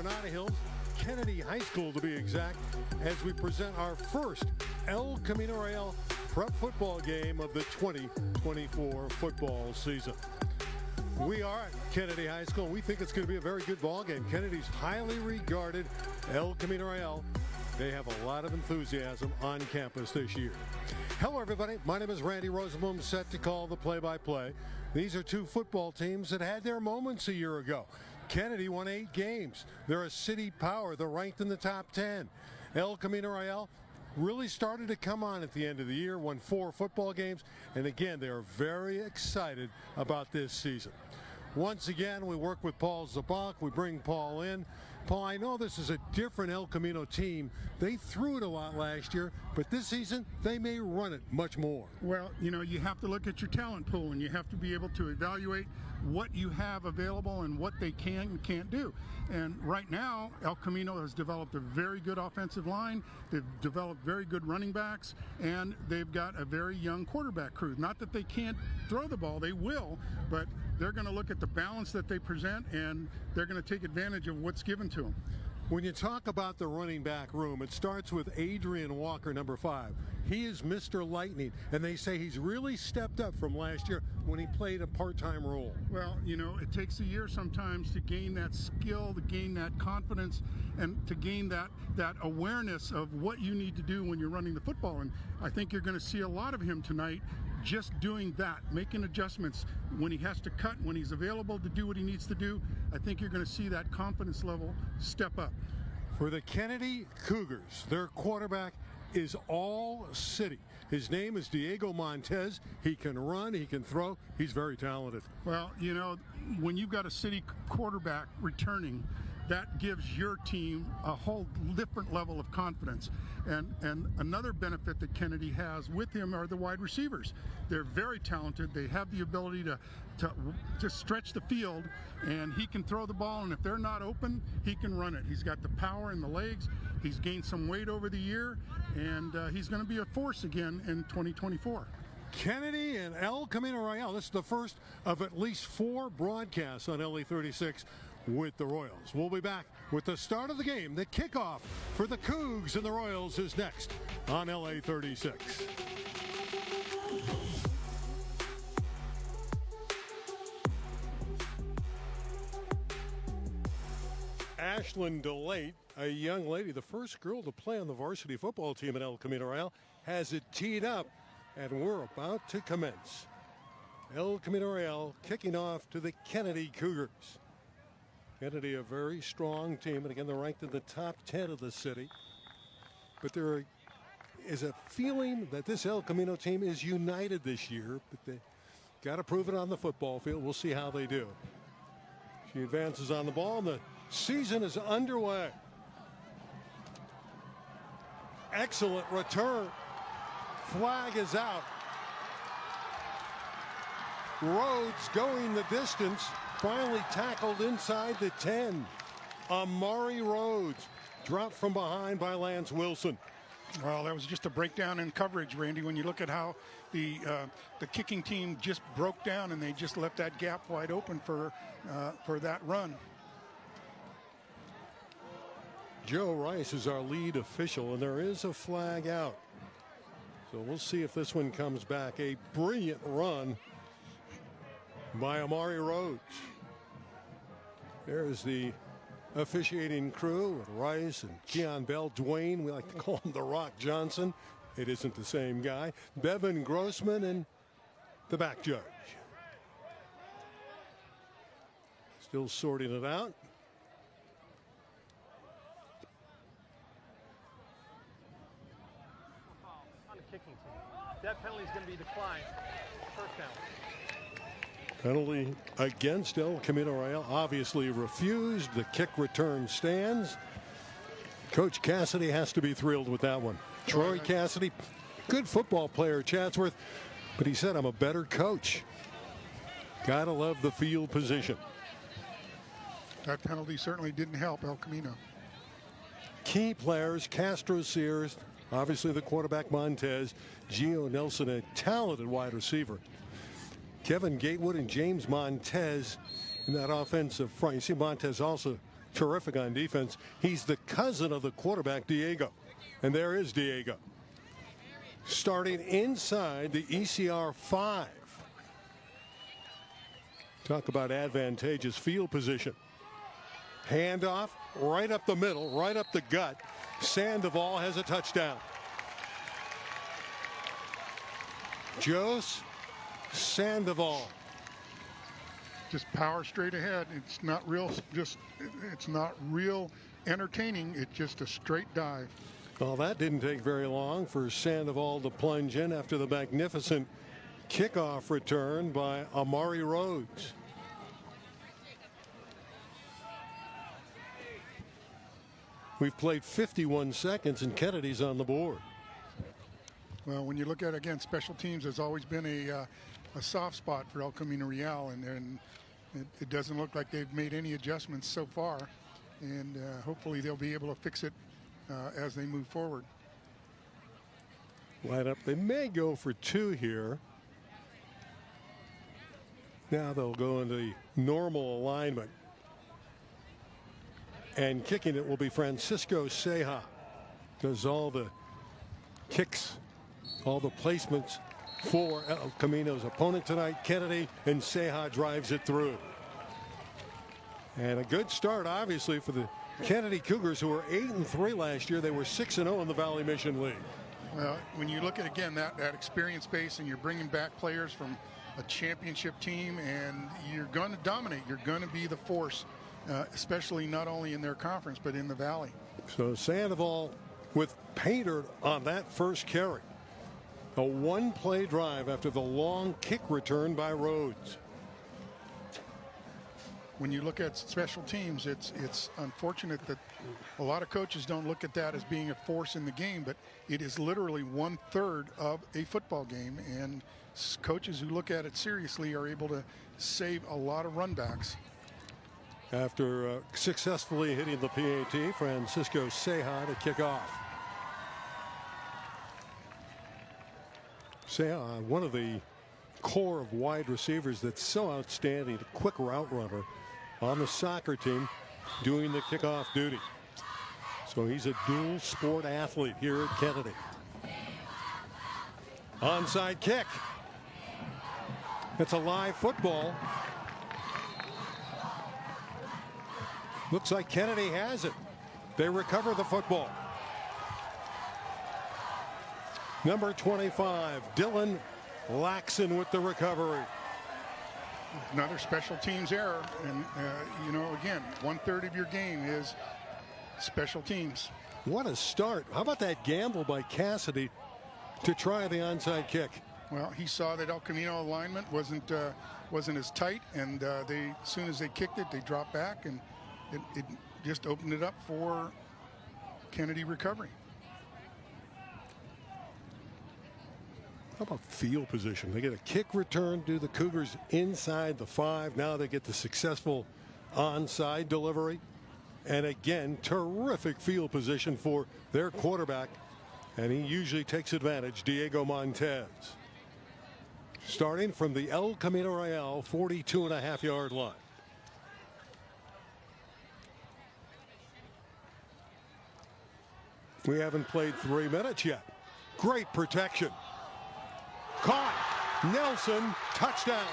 Granada Hills, Kennedy High School to be exact, as we present our first El Camino Real prep football game of the 2024 football season. We are at Kennedy High School. We think it's going to be a very good ball game. Kennedy's highly regarded El Camino Real. They have a lot of enthusiasm on campus this year. Hello, everybody. My name is Randy Rosenblum, set to call the play-by-play. These are two football teams that had their moments a year ago. Kennedy won 8 games. They're a city power. They're ranked in the top 10. El Camino Real really started to come on at the end of the year, won 4 football games, and again, they are very excited about this season. Once again, we work with Paul Zabak. We bring Paul in. Paul, I know this is a different El Camino team. They threw it a lot last year, but this season they may run it much more. Well, you know, you have to look at your talent pool, and you have to be able to evaluate what you have available and what they can and can't do. And right now, El Camino has developed a very good offensive line. They've developed very good running backs, and they've got a very young quarterback crew. Not that they can't throw the ball, they will, but they're going to look at the balance that they present, and they're going to take advantage of what's given to them. When you talk about the running back room, it starts with Adrian Walker, number 5. He is Mr. Lightning, and they say he's really stepped up from last year when he played a part-time role. Well, you know, it takes a year sometimes to gain that skill, to gain that confidence, and to gain that awareness of what you need to do when you're running the football. And I think you're going to see a lot of him tonight just doing that, making adjustments when he has to cut, when he's available to do what he needs to do. I think you're going to see that confidence level step up. For the Kennedy Cougars, their quarterback is all city. His name is Diego Montez. He can run, he can throw, he's very talented. Well, you know, when you've got a city quarterback returning, that gives your team a whole different level of confidence. And another benefit that Kennedy has with him are the wide receivers. They're very talented. They have the ability to stretch the field, and he can throw the ball, and if they're not open, he can run it. He's got the power in the legs. He's gained some weight over the year, and he's going to be a force again in 2024. Kennedy and El Camino Real. This is the first of at least 4 broadcasts on LA36 with the Royals. We'll be back with the start of the game. The kickoff for the Cougs and the Royals is next on LA36. Ashlyn DeLate, a young lady, the first girl to play on the varsity football team at El Camino Real, has it teed up, and we're about to commence. El Camino Real kicking off to the Kennedy Cougars. Kennedy, a very strong team, and again, they're ranked in the top 10 of the city. But there is a feeling that this El Camino team is united this year, but they got to prove it on the football field. We'll see how they do. She advances on the ball, and the season is underway. Excellent return. Flag is out. Rhodes going the distance. Finally tackled inside the 10. Amari Rhodes dropped from behind by Lance Wilson. Well, that was just a breakdown in coverage, Randy. When you look at how the kicking team just broke down, and they just left that gap wide open for that run. Joe Rice is our lead official, and there is a flag out. So we'll see if this one comes back. A brilliant run by Amari Rhodes. There's the officiating crew with Rice and Keon Bell. Dwayne, we like to call him the Rock Johnson. It isn't the same guy. Bevan Grossman and the back judge. Still sorting it out. On the kicking team. That penalty is going to be declined. First down. Penalty against El Camino Real, obviously refused. The kick return stands. Coach Cassidy has to be thrilled with that one. Troy Cassidy, good football player, Chatsworth, but he said, I'm a better coach. Gotta love the field position. That penalty certainly didn't help El Camino. Key players, Castro Sears, obviously the quarterback Montez, Gio Nelson, a talented wide receiver. Kevin Gatewood and James Montez in that offensive front. You see Montez also terrific on defense. He's the cousin of the quarterback, Diego. And there is Diego. Starting inside the ECR 5. Talk about advantageous field position. Handoff right up the middle, right up the gut. Sandoval has a touchdown. Jose Sandoval. Just power straight ahead. It's not real, it's not real entertaining. It's just a straight dive. Well, that didn't take very long for Sandoval to plunge in after the magnificent kickoff return by Amari Rhodes. We've played 51 seconds and Kennedy's on the board. Well, when you look at, again, special teams has always been a soft spot for El Camino Real, and it doesn't look like they've made any adjustments so far, and hopefully they'll be able to fix it as they move forward. Line up. They may go for 2 here. Now they'll go into the normal alignment. And kicking it will be Francisco Ceja. Does all the kicks, all the placements for El Camino's opponent tonight, Kennedy, and Ceja drives it through. And a good start, obviously, for the Kennedy Cougars, who were 8-3 last year. They were 6-0 in the Valley Mission League. Well, when you look at, again, that experience base, and you're bringing back players from a championship team, and you're going to dominate. You're going to be the force, especially not only in their conference, but in the Valley. So Sandoval with Painter on that first carry. A one-play drive after the long kick return by Rhodes. When you look at special teams, it's unfortunate that a lot of coaches don't look at that as being a force in the game, but it is literally 1/3 of a football game, and coaches who look at it seriously are able to save a lot of runbacks. After successfully hitting the PAT, Francisco Ceja to kick off. Ceja, one of the core of wide receivers that's so outstanding, a quick route runner on the soccer team doing the kickoff duty. So he's a dual sport athlete here at Kennedy. Onside kick. It's a live football. Looks like Kennedy has it. They recover the football. Number 25, Dylan Laxon with the recovery. Another special teams error, and you know, again, 1/3 of your game is special teams. What a start. How about that gamble by Cassidy to try the onside kick? Well, he saw that El Camino alignment wasn't as tight, and as soon as they kicked it, they dropped back, and it just opened it up for Kennedy recovery. How about field position? They get a kick return to the Cougars inside the 5. Now they get the successful onside delivery. And again, terrific field position for their quarterback. And he usually takes advantage, Diego Montez. Starting from the El Camino Real 42.5-yard line. We haven't played 3 minutes yet. Great protection. Caught. Nelson, touchdown.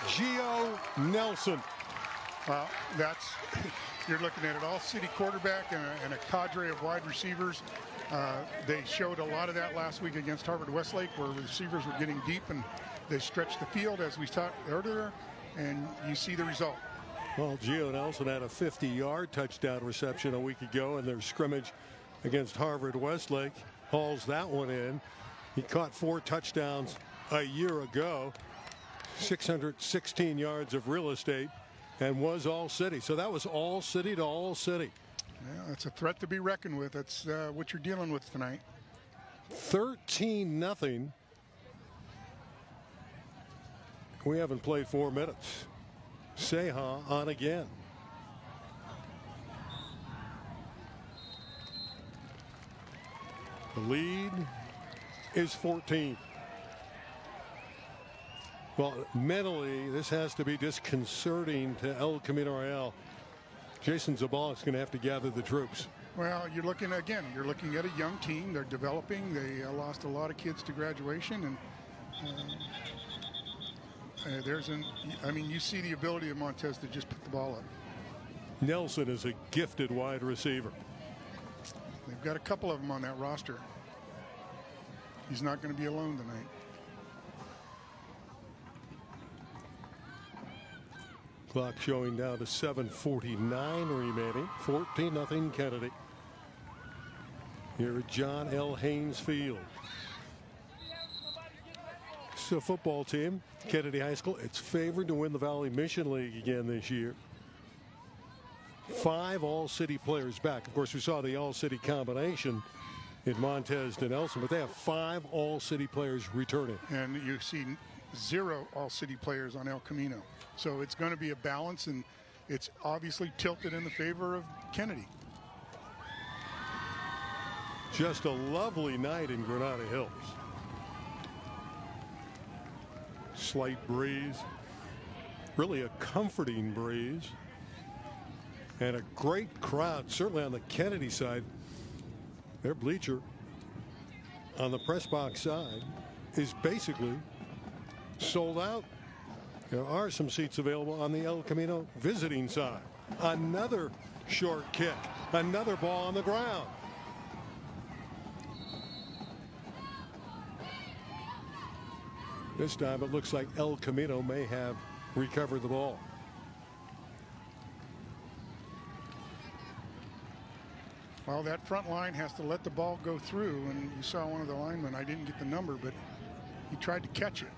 Gio Nelson. Well, that's, you're looking at an all-city quarterback and a cadre of wide receivers. They showed a lot of that last week against Harvard Westlake, where receivers were getting deep and they stretched the field, as we talked earlier, and you see the result. Well, Gio Nelson had a 50-yard touchdown reception a week ago in their scrimmage against Harvard Westlake. Hauls that one in. He caught 4 touchdowns a year ago, 616 yards of real estate, and was all city. So that was all city to all city. Yeah, that's a threat to be reckoned with. That's what you're dealing with tonight. 13-0. We haven't played 4 minutes. Ceja on again. The lead is 14. Well, mentally, this has to be disconcerting to El Camino Real. Jason Zabalik's going to have to gather the troops. Well, you're looking at a young team. They're developing. They lost a lot of kids to graduation, and you see the ability of Montez to just put the ball up. Nelson is a gifted wide receiver. They've got a couple of them on that roster. He's not going to be alone tonight. Clock showing down to 7:49 remaining. 14-0 Kennedy. Here at John L. Haynes Field. It's a football team, Kennedy High School. It's favored to win the Valley Mission League again this year. 5 all-city players back. Of course, we saw the all-city combination in Montez to Nelson, but they have 5 all-city players returning. And you see 0 all-city players on El Camino. So it's going to be a balance, and it's obviously tilted in the favor of Kennedy. Just a lovely night in Granada Hills. Slight breeze, really a comforting breeze, and a great crowd, certainly on the Kennedy side. Their bleacher on the press box side is basically sold out. There are some seats available on the El Camino visiting side. Another short kick, another ball on the ground. This time it looks like El Camino may have recovered the ball. Well, that front line has to let the ball go through, and you saw one of the linemen, I didn't get the number, but he tried to catch it.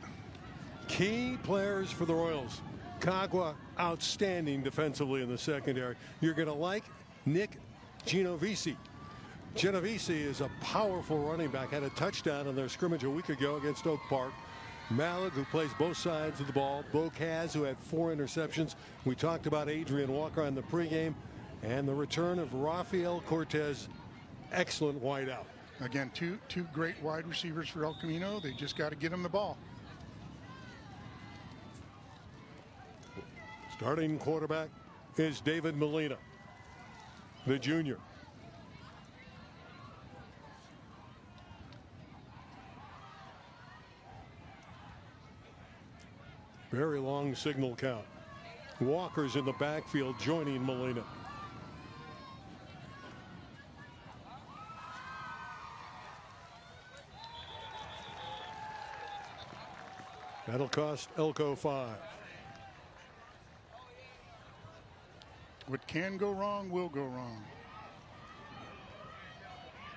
Key players for the Royals. Cagua, outstanding defensively in the secondary. You're going to like Nick Genovese. Genovese is a powerful running back. Had a touchdown in their scrimmage a week ago against Oak Park. Malik, who plays both sides of the ball. Bocaz, who had 4 interceptions. We talked about Adrian Walker on the pregame. And the return of Rafael Cortez. Excellent wideout. Again, two great wide receivers for El Camino. They just got to get him the ball. Starting quarterback is David Molina, the junior. Very long signal count. Walker's in the backfield joining Molina. That'll cost Elko 5. What can go wrong will go wrong.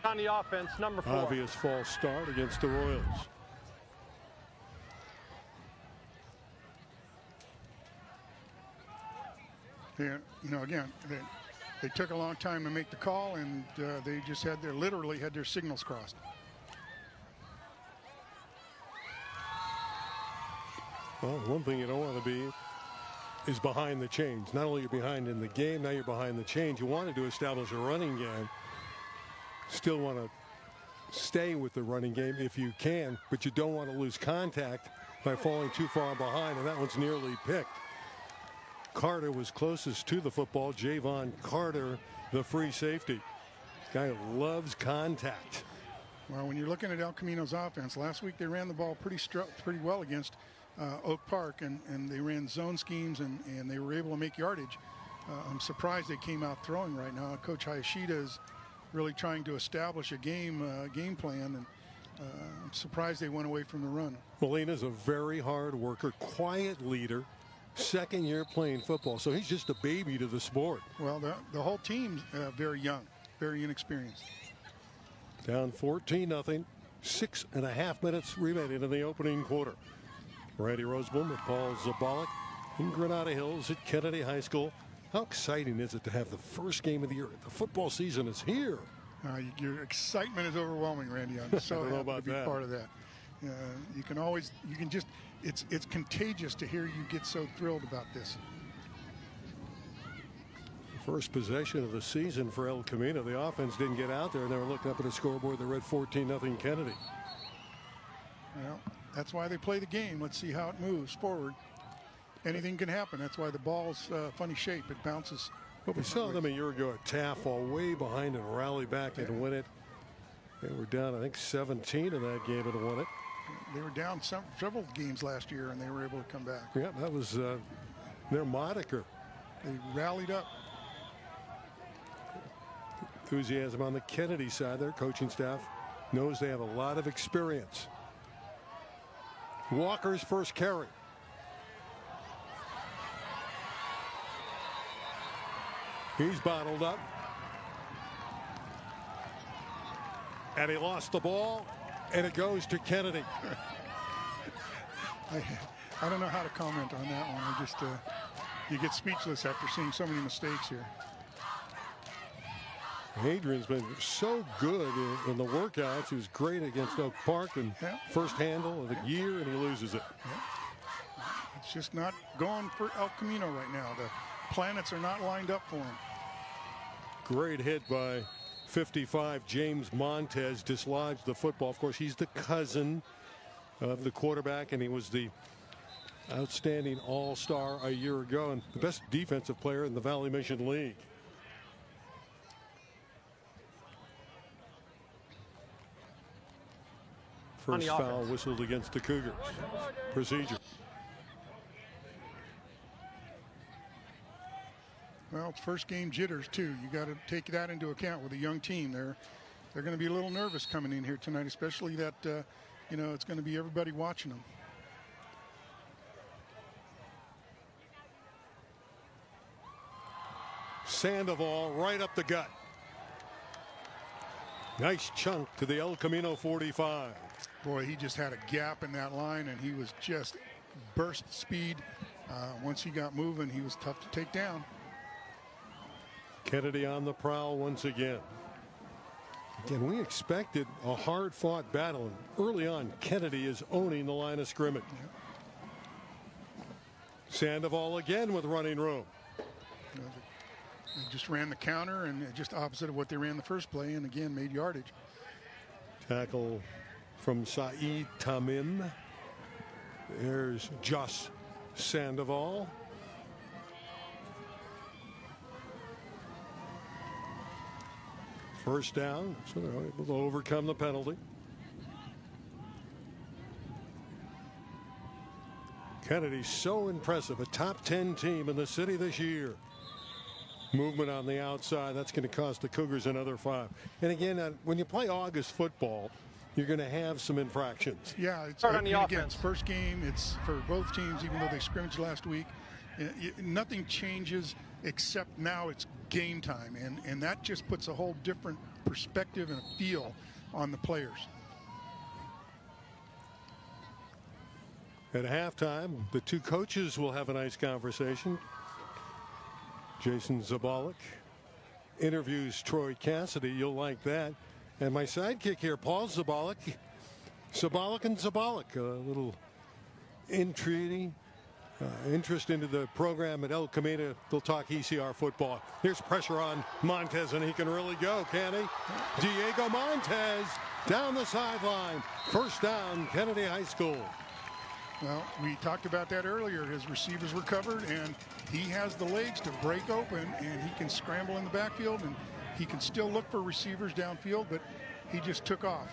On the offense, number 4. Obvious false start against the Royals. Again, they took a long time to make the call, and they just literally had their signals crossed. Well, one thing you don't want to be is behind the chains. Not only are you behind in the game, now you're behind the chains. You wanted to establish a running game. Still want to stay with the running game if you can, but you don't want to lose contact by falling too far behind, and that one's nearly picked. Carter was closest to the football. Javon Carter, the free safety. Guy who loves contact. Well, when you're looking at El Camino's offense, last week they ran the ball pretty well against Oak Park, and they ran zone schemes, and they were able to make yardage. I'm surprised they came out throwing right now. Coach Hayashida is really trying to establish a game plan, and I'm surprised they went away from the run. Molina's a very hard worker, quiet leader, second year playing football, so he's just a baby to the sport. Well, the whole team's very young, very inexperienced. Down 14-0, 6.5 minutes remaining in the opening quarter. Randy Roseboom with Paul Zabalik in Granada Hills at Kennedy High School. How exciting is it to have the first game of the year? The football season is here. Your excitement is overwhelming, Randy. I'm so happy to be part of that. It's contagious to hear you get so thrilled about this. First possession of the season for El Camino. The offense didn't get out there, and they were looking up at the scoreboard. They read 14-0 Kennedy. Well, That's why they play the game. Let's see how it moves forward. Anything can happen. That's why the ball's funny shape. It bounces. But we saw them a year ago at Taft fall way behind and rally back and win it. They were down, I think, 17 in that game and won it. They were down several games last year, and they were able to come back. Yeah, that was their moniker. They rallied up. Enthusiasm on the Kennedy side. Their coaching staff knows they have a lot of experience. Walker's first carry. He's bottled up. And he lost the ball, and it goes to Kennedy. I don't know how to comment on that one. I just, you get speechless after seeing so many mistakes here. Adrian's been so good in the workouts. He was great against Oak Park and first handle of the year, and he loses it. It's just not going for El Camino right now. The planets are not lined up for him. Great hit by 55 James Montez, dislodged the football. Of course, he's the cousin of the quarterback, and he was the outstanding all-star a year ago and the best defensive player in the Valley Mission League. First foul whistled against the Cougars. Procedure. Well, it's first game jitters too. You got to take that into account with a young team. They're going to be a little nervous coming in here tonight, especially that you know, it's going to be everybody watching them. Sandoval right up the gut. Nice chunk to the El Camino 45. Boy, he just had a gap in that line, and he was just burst speed. Once he got moving, he was tough to take down. Kennedy on the prowl once again. Again, we expected a hard-fought battle. And early on, Kennedy is owning the line of scrimmage. Sandoval again with running room. They just ran the counter, and just opposite of what they ran the first play, and again made yardage. Tackle from Saeed Tamim. There's Josh Sandoval. First down, so they're able to overcome the penalty. Kennedy's so impressive, a top 10 team in the city this year. Movement on the outside, that's going to cost the Cougars another 5. And again, when you play August football, you're going to have some infractions. Yeah, it's on the again, it's first game. It's for both teams, even though they scrimmaged last week. Nothing changes except now it's game time, and that just puts a whole different perspective and a feel on the players. At halftime, the two coaches will have a nice conversation. Jason Zabalik interviews Troy Cassidy. You'll like that. And my sidekick here, Paul Zabalik. Zabalik and Zabalik, a little intriguing. Interest into the program at El Camino. They'll talk ECR football. Here's pressure on Montez, and he can really go, can he? Diego Montez down the sideline. First down, Kennedy High School. Well, we talked about that earlier. His receivers were covered, and he has the legs to break open, and he can scramble in the backfield, and he can still look for receivers downfield, but he just took off.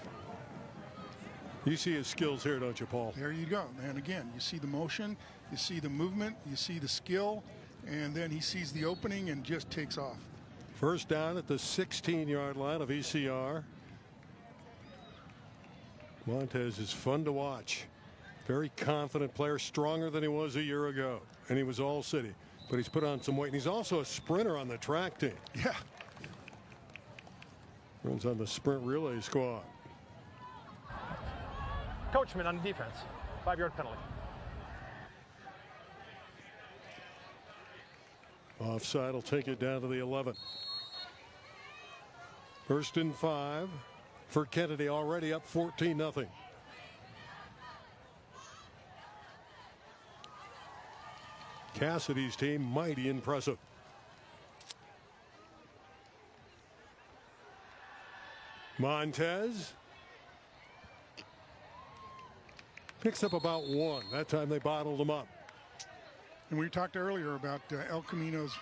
You see his skills here, don't you, Paul? There you go. And again, you see the motion, you see the movement, you see the skill, and then he sees the opening and just takes off. First down at the 16-yard line of ECR. Montez is fun to watch. Very confident player, stronger than he was a year ago. And he was all city. But he's put on some weight. And he's also a sprinter on the track team. Yeah. Runs on the sprint relay squad. Coachman on defense. 5-yard penalty. Offside will take it down to the 11. First and 5 for Kennedy, already up 14-0. Cassidy's team mighty impressive. Montez. Picks up about 1. That time they bottled them up. And we talked earlier about El Camino's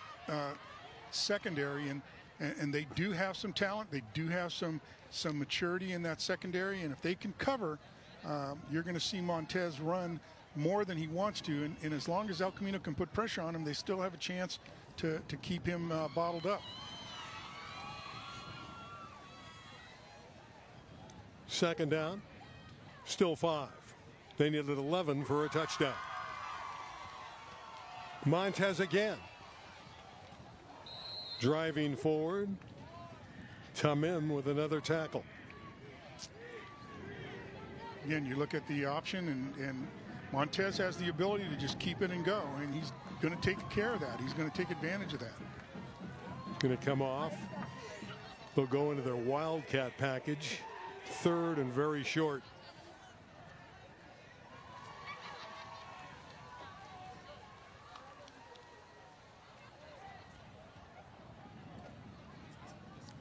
secondary, and they do have some talent. They do have some maturity in that secondary, and if they can cover, you're going to see Montez run more than he wants to, and as long as El Camino can put pressure on him, they still have a chance to keep him bottled up. Second down, still 5. They needed 11 for a touchdown. Montez again. Driving forward. Tamim with another tackle. Again, you look at the option, and Montez has the ability to just keep it and go, and he's going to take care of that. He's going to take advantage of that. Going to come off. They'll go into their Wildcat package. 3rd and very short.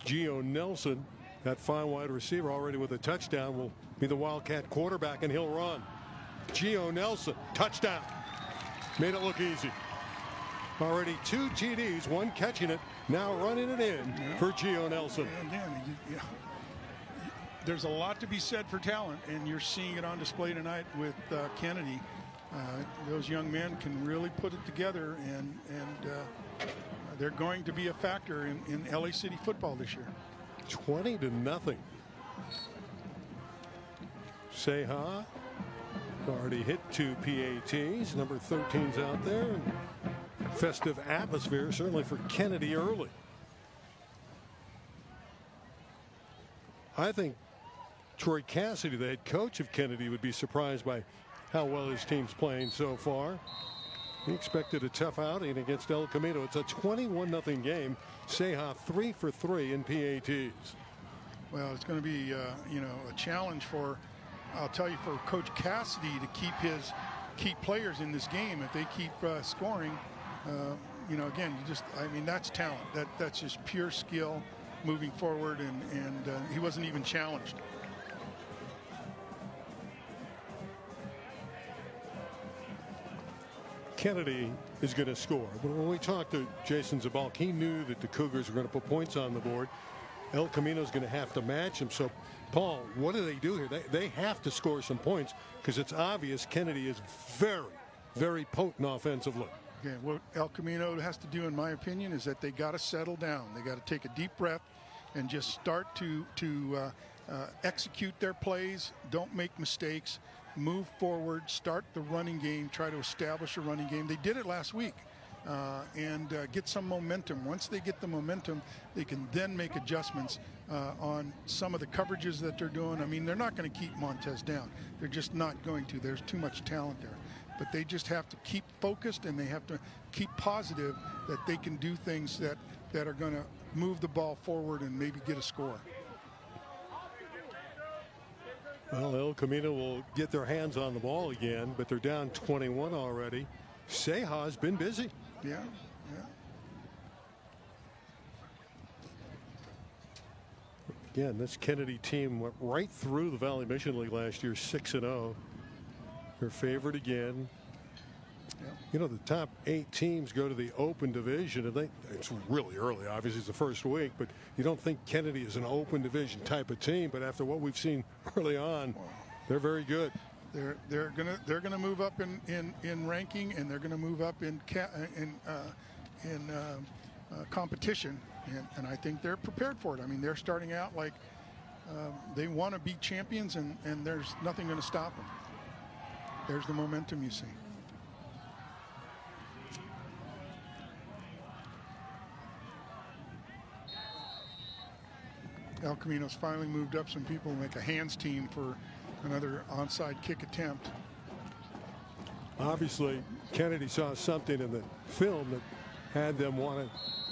Gio Nelson, that fine wide receiver, already with a touchdown, will be the Wildcat quarterback, and he'll run. Gio Nelson, touchdown. Made it look easy. Already 2 TDs, 1 catching it, now running it in for Gio Nelson. And there's a lot to be said for talent, and you're seeing it on display tonight with Kennedy. Those young men can really put it together, and they're going to be a factor in LA City football this year. 20-0. Seha already hit 2 PATs. Number 13's out there. And festive atmosphere certainly for Kennedy early. I think Troy Cassidy, the head coach of Kennedy, would be surprised by how well his team's playing so far. He expected a tough outing against El Camino. It's a 21-0 game. Seha 3 for 3 in PATs. Well, it's going to be a challenge for, I'll tell you, for Coach Cassidy to keep his key players in this game. If they keep scoring, again, that's talent. That's just pure skill moving forward, and he wasn't even challenged. Kennedy is going to score. But when we talked to Jason Zabalk, he knew that the Cougars were going to put points on the board. El Camino is going to have to match him. So, Paul, what do they do here? They have to score some points because it's obvious Kennedy is very, very potent offensively. Yeah, what El Camino has to do, in my opinion, is that they got to settle down. They got to take a deep breath and just start to execute their plays. Don't make mistakes. Move forward, start the running game, try to establish a running game. They did it last week, and get some momentum. Once they get the momentum, they can then make adjustments on some of the coverages that they're doing. I mean, they're not going to keep Montez down. They're just not going to. There's too much talent there. But they just have to keep focused, and they have to keep positive that they can do things that are going to move the ball forward and maybe get a score. Well, El Camino will get their hands on the ball again, but they're down 21 already. Seha's been busy. Yeah. Again, this Kennedy team went right through the Valley Mission League last year, 6-0. They're favored again. Yeah. You know, the top 8 teams go to the open division, and it's really early. Obviously, it's the first week, but you don't think Kennedy is an open division type of team. But after what we've seen early on, they're very good. They're gonna move up in ranking, and they're gonna move up in competition, and I think they're prepared for it. I mean, they're starting out like they want to be champions, and there's nothing going to stop them. There's the momentum you see. El Camino's finally moved up some people to make a hands team for another onside kick attempt. Obviously, Kennedy saw something in the film that had them want to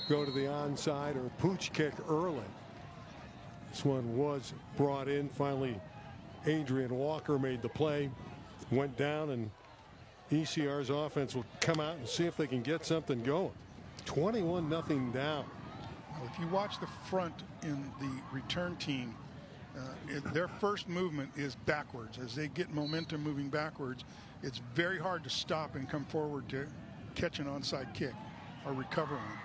go to the onside or pooch kick early. This one was brought in. Finally, Adrian Walker made the play, went down, and ECR's offense will come out and see if they can get something going. 21-0 down. If you watch the front in the return team, Their first movement is backwards. As they get momentum moving backwards, it's very hard to stop and come forward to catch an onside kick or recover one.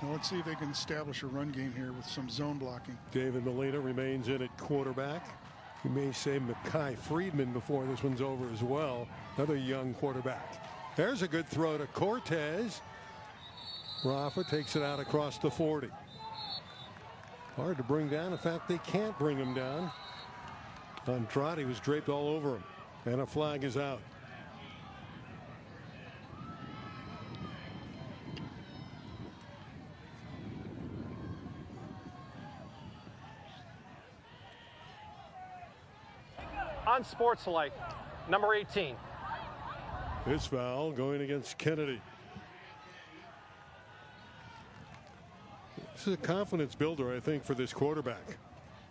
Now let's see if they can establish a run game here with some zone blocking. David Molina remains in at quarterback. You may say Mekhi Friedman before this one's over as well. Another young quarterback. There's a good throw to Cortez. Rafa takes it out across the 40. Hard to bring down. In fact, they can't bring him down. Andrade was draped all over him. And a flag is out. Unsportsmanlike, number 18. This foul going against Kennedy. This is a confidence builder, I think, for this quarterback,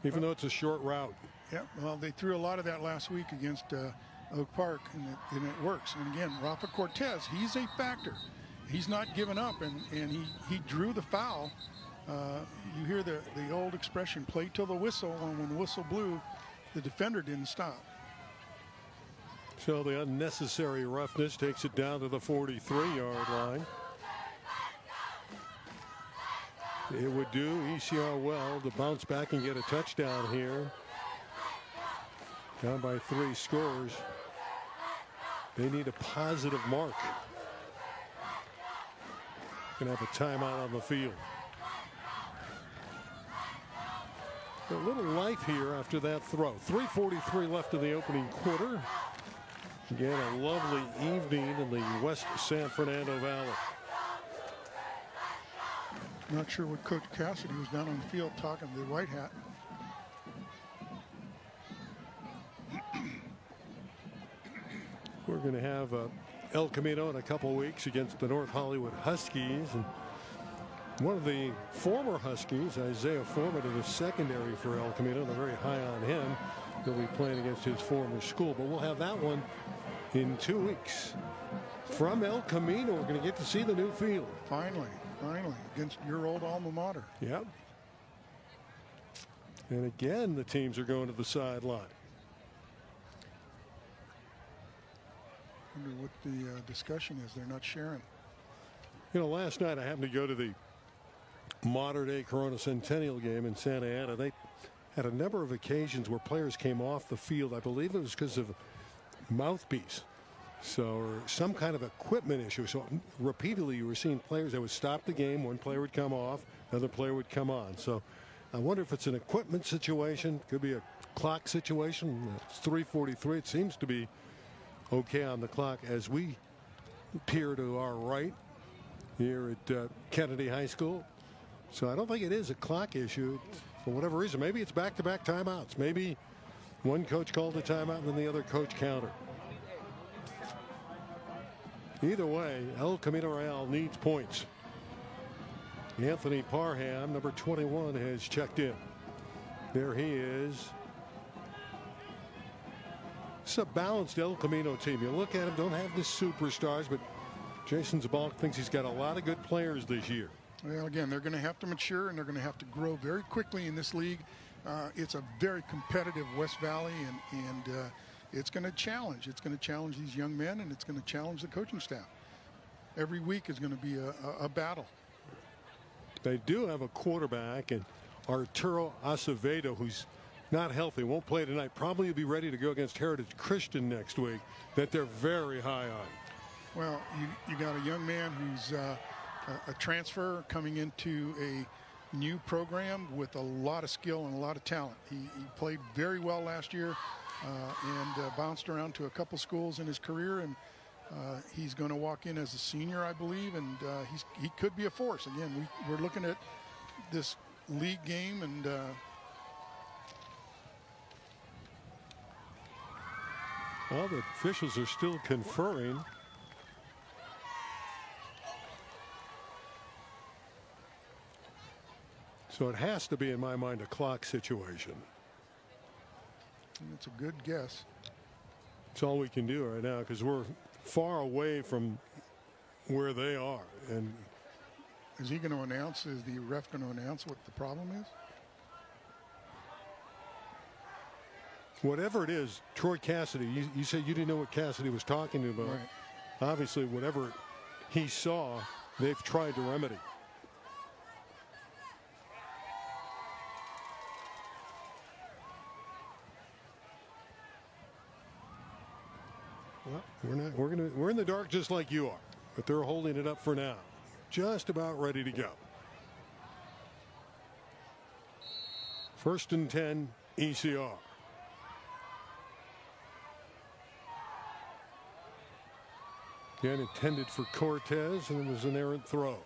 even though it's a short route. Yeah, well, they threw a lot of that last week against Oak Park, and it works. And again, Rafa Cortez, he's a factor. He's not giving up, and he drew the foul. You hear the old expression, play till the whistle, and when the whistle blew, the defender didn't stop. So the unnecessary roughness takes it down to the 43-yard line. It would do ECR well to bounce back and get a touchdown here. Down by 3 scores. They need a positive mark. Gonna have a timeout on the field. A little life here after that throw. 3:43 left in the opening quarter. Again, a lovely evening in the West San Fernando Valley. Not sure what Coach Cassidy was down on the field talking to the white hat. We're going to have El Camino in a couple weeks against the North Hollywood Huskies. And one of the former Huskies, Isaiah Foreman, in the secondary for El Camino. They're very high on him. He'll be playing against his former school. But we'll have that one in 2 weeks. From El Camino, we're going to get to see the new field. Finally, against your old alma mater. Yep. And again, the teams are going to the sideline. I wonder what the discussion is. They're not sharing. You know, last night I happened to go to the modern-day Corona Centennial game in Santa Ana. They had a number of occasions where players came off the field. I believe it was because of mouthpiece. So, or some kind of equipment issue. So repeatedly you were seeing players that would stop the game. One player would come off, another player would come on. So I wonder if it's an equipment situation. Could be a clock situation. It's 3:43. It seems to be okay on the clock as we peer to our right here at Kennedy High School. So I don't think it is a clock issue for whatever reason. Maybe it's back-to-back timeouts. Maybe one coach called a timeout and then the other coach countered. Either way, El Camino Real needs points. Anthony Parham, number 21, has checked in. There he is. It's a balanced El Camino team. You look at him, don't have the superstars, but Jason Zabalk thinks he's got a lot of good players this year. Well, again, they're going to have to mature and they're going to have to grow very quickly in this league. It's a very competitive West Valley, and it's going to challenge. It's going to challenge these young men, and it's going to challenge the coaching staff. Every week is going to be a battle. They do have a quarterback, and Arturo Acevedo, who's not healthy, won't play tonight. Probably will be ready to go against Heritage Christian next week, that they're very high on. Well, you got a young man who's a transfer coming into a new program with a lot of skill and a lot of talent. He played very well last year. And bounced around to a couple schools in his career, and he's going to walk in as a senior, I believe, and he could be a force. Again, we're looking at this league game, and well, the officials are still conferring. So it has to be, in my mind, a clock situation. It's a good guess. It's all we can do right now because we're far away from where they are. And is he going to announce? Is the ref going to announce what the problem is? Whatever it is, Troy Cassidy, you said you didn't know what Cassidy was talking about. Right. Obviously, whatever he saw, they've tried to remedy. Well, we're in the dark just like you are, but they're holding it up for now. Just about ready to go. 1st and 10, ECR. Again, intended for Cortez, and it was an errant throw.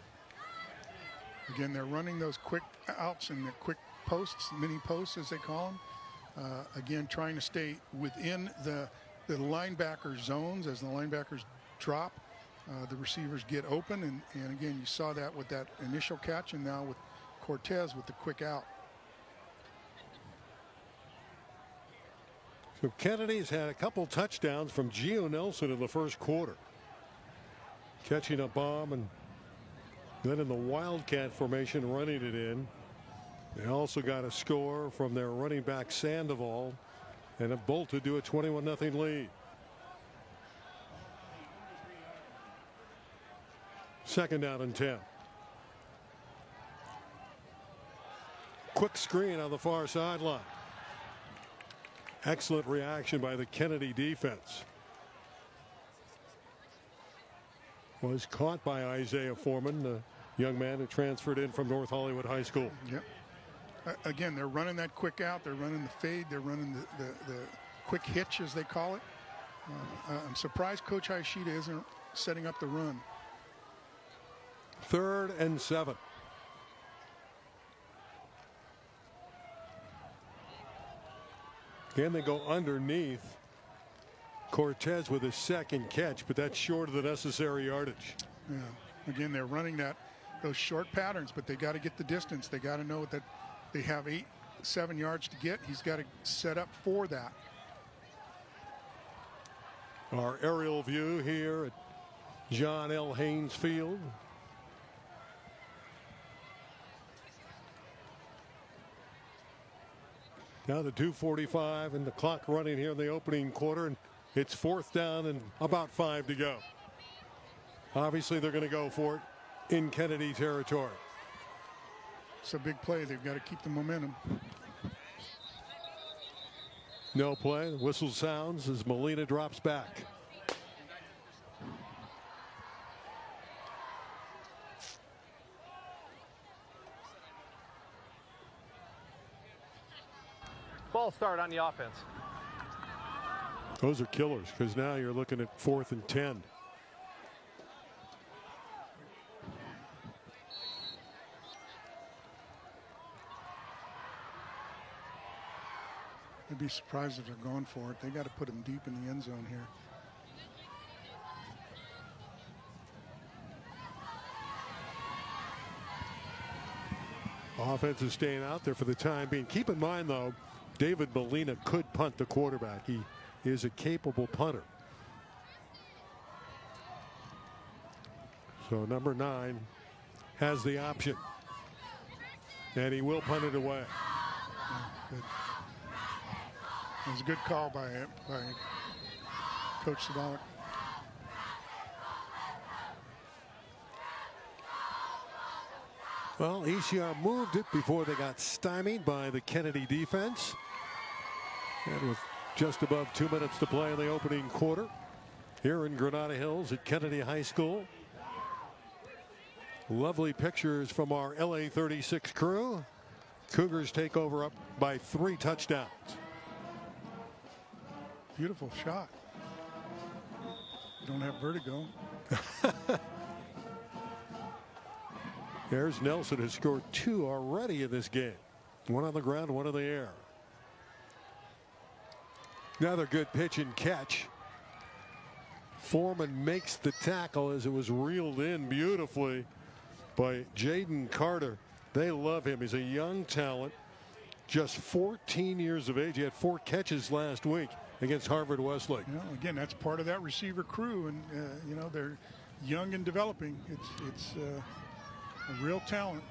Again, they're running those quick outs and the quick posts, mini posts as they call them. Again, trying to stay within the linebacker zones. As the linebackers drop, the receivers get open, and again, you saw that with that initial catch, and now with Cortez with the quick out. So Kennedy's had a couple touchdowns from Gio Nelson in the first quarter. Catching a bomb and then in the Wildcat formation running it in. They also got a score from their running back Sandoval and have bolted to a 21-0 lead. 2nd down and 10. Quick screen on the far sideline. Excellent reaction by the Kennedy defense. Was caught by Isaiah Foreman, the young man who transferred in from North Hollywood High School. Yep. Again, they're running that quick out. They're running the fade. They're running the quick hitch, as they call it. I'm surprised Coach Hayashida isn't setting up the run. 3rd and 7. Again, they go underneath. Cortez with his 2nd catch, but that's short of the necessary yardage. Yeah. Again, they're running those short patterns, but they got to get the distance. They got to know that they have 8-7 yards to get. He's got to set up for that. Our aerial view here at John L. Haynes Field. Now the 2:45 and the clock running here in the opening quarter, and it's 4th down and about 5 to go. Obviously, they're going to go for it in Kennedy territory. It's a big play. They've got to keep the momentum. No play. The whistle sounds as Molina drops back. Ball start on the offense. Those are killers, because now you're looking at 4th and 10. I'd be surprised if they're going for it. They got to put him deep in the end zone here. Offense is staying out there for the time being. Keep in mind, though, David Molina could punt the quarterback. He is a capable punter. So number 9 has the option, and he will punt it away. Good. It was a good call by Coach Sadalik. Well, ECR moved it before they got stymied by the Kennedy defense. And with just above 2 minutes to play in the opening quarter here in Granada Hills at Kennedy High School. Lovely pictures from our LA36 crew. Cougars take over up by 3 touchdowns. Beautiful shot. You don't have vertigo. There's Nelson, who scored 2 already in this game. 1 on the ground, 1 in the air. Another good pitch and catch. Foreman makes the tackle as it was reeled in beautifully by Jaden Carter. They love him. He's a young talent, just 14 years of age. He had 4 catches last week against Harvard Westlake. You know, again, that's part of that receiver crew, and you know, they're young and developing. It's a real talent.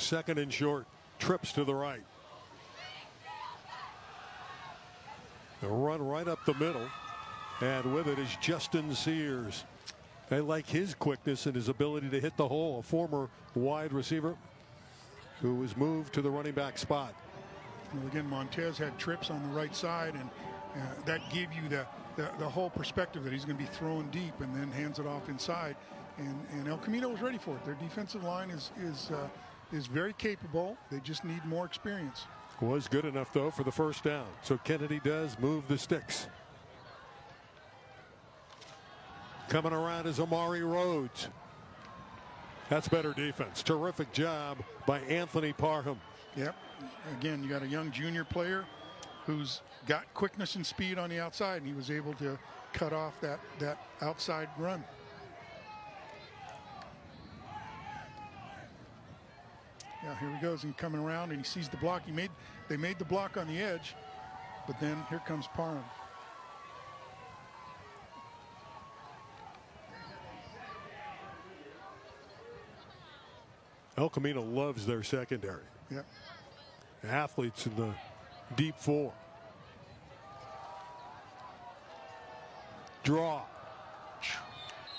Second and short. Trips to the right. The run right up the middle. And with it is Justin Sears. They like his quickness and his ability to hit the hole. A former wide receiver who was moved to the running back spot. Well, again, Montez had trips on the right side, and that gave you the whole perspective that he's going to be throwing deep and then hands it off inside. And El Camino was ready for it. Their defensive line is very capable. They just need more experience. Was good enough, though, for the first down. So Kennedy does move the sticks. Coming around is Amari Rhodes. That's better defense. Terrific job by Anthony Parham. Yep. Again, you got a young junior player who's got quickness and speed on the outside, and he was able to cut off that outside run. Yeah, here he goes, and coming around, and he sees the block. They made the block on the edge, but then here comes Parham. El Camino loves their secondary. Yep. Athletes in the deep four. Draw.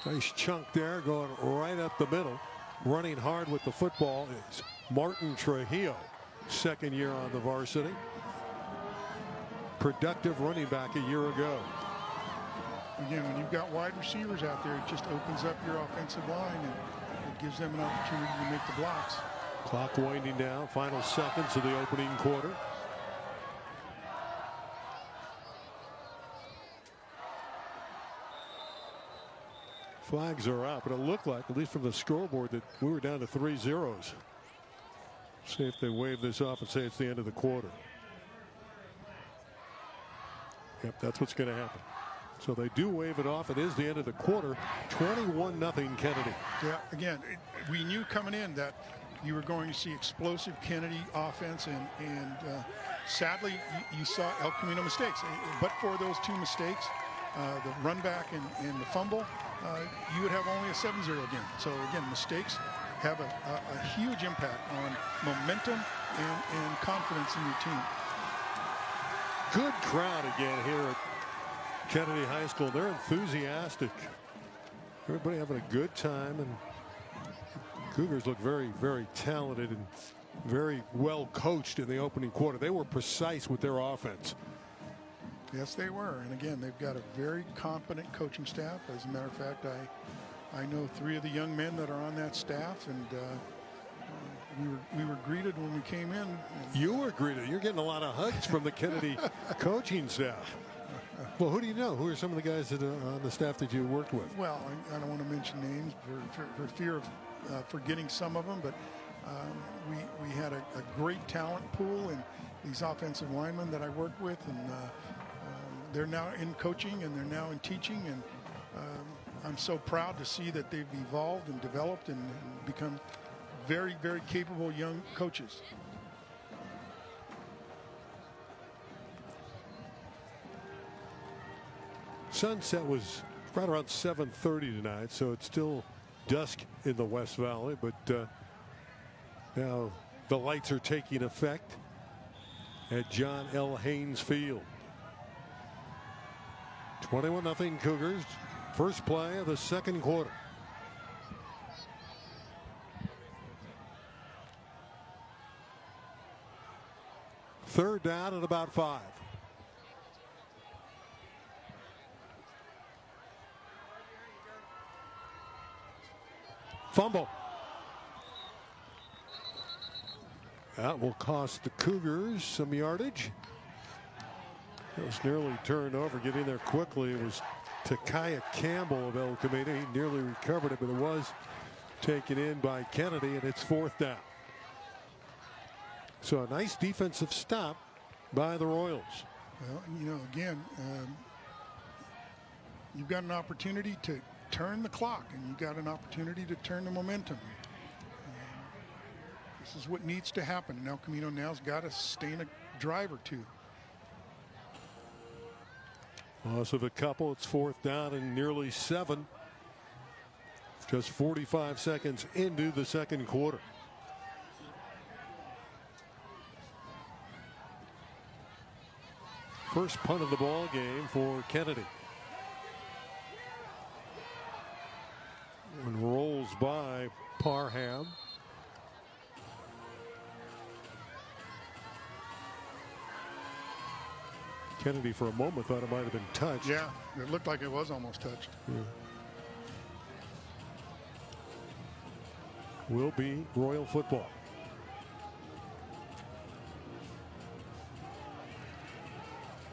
Nice chunk there, going right up the middle. Running hard with the football is Martin Trujillo, second year on the varsity. Productive running back a year ago. Again, when you've got wide receivers out there, it just opens up your offensive line, and it gives them an opportunity to make the blocks. Clock winding down. Final seconds of the opening quarter. Flags are up, but it looked like, at least from the scoreboard, that we were down to 3 zeros. See if they wave this off and say it's the end of the quarter. Yep, that's what's going to happen. So they do wave it off. It is the end of the quarter. 21-0 Kennedy. Yeah, again, we knew coming in that you were going to see explosive Kennedy offense, and sadly, you saw El Camino mistakes. But for those two mistakes, the run back and the fumble, you would have only a 7-0 game. So again, mistakes have a huge impact on momentum and confidence in your team. Good crowd again here at Kennedy High School. They're enthusiastic. Everybody having a good time, and Cougars look very, very talented and very well coached in the opening quarter. They were precise with their offense. Yes, they were. And again, they've got a very competent coaching staff. As a matter of fact, I know 3 of the young men that are on that staff, and we were greeted when we came in. You were greeted. You're getting a lot of hugs from the Kennedy coaching staff. Well, who do you know? Who are some of the guys that are on the staff that you worked with? Well, I don't want to mention names for fear of forgetting some of them, but we had a great talent pool, and these offensive linemen that I worked with, and they're now in coaching and they're now in teaching, and I'm so proud to see that they've evolved and developed and become very, very capable young coaches. Sunset was right around 7:30 tonight, so it's still dusk in the West Valley, but now the lights are taking effect at John L. Haynes Field. 21-0 Cougars. First play of the second quarter. Third down at about 5. Fumble. That will cost the Cougars some yardage. It was nearly turned over. Getting there quickly, it was Takaya Campbell of El Camino. He nearly recovered it, but it was taken in by Kennedy, and it's 4th down. So a nice defensive stop by the Royals. Well, you know, again, you've got an opportunity to turn the clock, and you've got an opportunity to turn the momentum. This is what needs to happen. And El Camino now's got to stay in a drive or two. Loss of a couple. It's 4th down and nearly 7. Just 45 seconds into the second quarter. First punt of the ball game for Kennedy. And rolls by Parham. Kennedy for a moment thought it might have been touched. Yeah, it looked like it was almost touched. Yeah. Will be Royal football.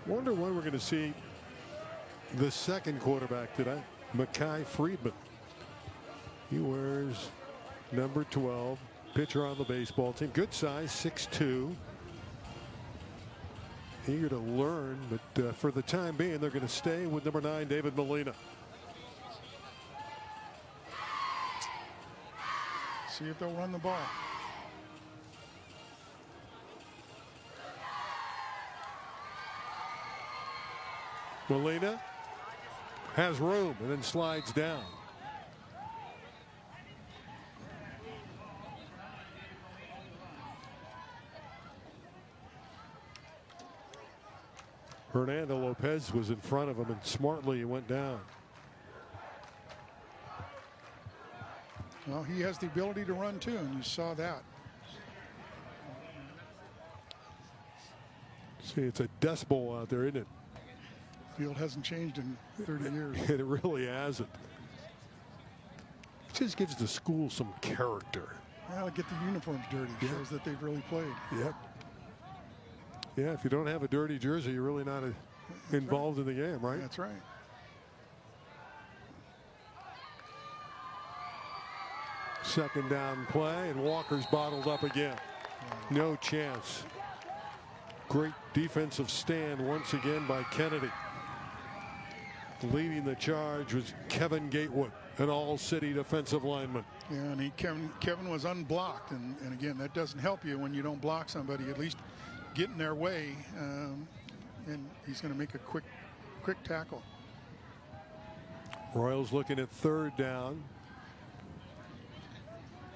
Wonder when we're going to see the second quarterback today, Mekhi Friedman. He wears number 12, pitcher on the baseball team. Good size, 6'2". Eager to learn, but for the time being, they're going to stay with number 9, David Molina. See if they'll run the ball. Molina has room and then slides down. Hernando Lopez was in front of him, and smartly he went down. Well, he has the ability to run too, and you saw that. See, it's a dust bowl out there, isn't it? Field hasn't changed in 30 years. It really hasn't. It just gives the school some character. Well, get the uniforms dirty. Yeah. Shows that they've really played. Yep. Yeah, if you don't have a dirty jersey, you're really not involved in the game, right? That's right. Second down play, and Walker's bottled up again. No chance. Great defensive stand once again by Kennedy. Leading the charge was Kevin Gatewood, an all-city defensive lineman. Yeah, and Kevin was unblocked, and again, that doesn't help you when you don't block somebody. At least get in their way, and he's going to make a quick tackle. Royals looking at third down.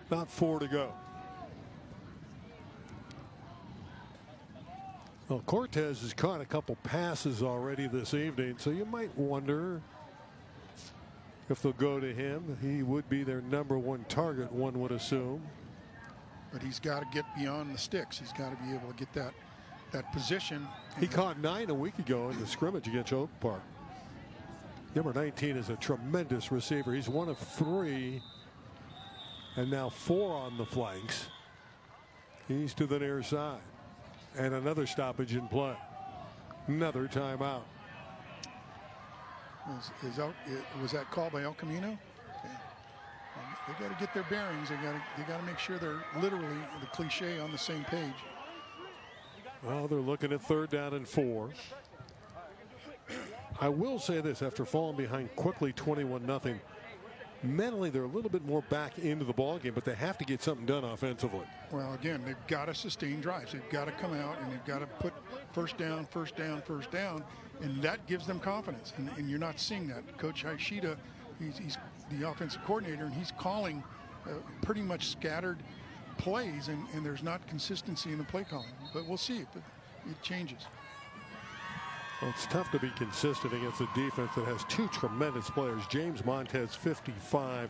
About 4 to go. Well, Cortez has caught a couple passes already this evening, so you might wonder if they'll go to him. He would be their #1 target, one would assume. But he's got to get beyond the sticks. He's got to be able to get that position. He caught 9 a week ago in the scrimmage against Oak Park. Number 19 is a tremendous receiver. He's 1 of 3, and now 4 on the flanks. He's to the near side. And another stoppage in play. Another timeout. Was that called by El Camino? Okay. They got to get their bearings. They got to make sure they're literally, the cliche, on the same page. Well, they're looking at third down and 4. I will say this: after falling behind quickly 21-0, mentally they're a little bit more back into the ball game, but they have to get something done offensively. Well, again, they've got to sustain drives. They've got to come out and they've got to put first down, and that gives them confidence. And you're not seeing that. Coach Ishida, he's the offensive coordinator, and he's calling pretty much scattered plays, and there's not consistency in the play calling. But we'll see if it changes. Well, it's tough to be consistent against a defense that has 2 tremendous players, James Montez, 55,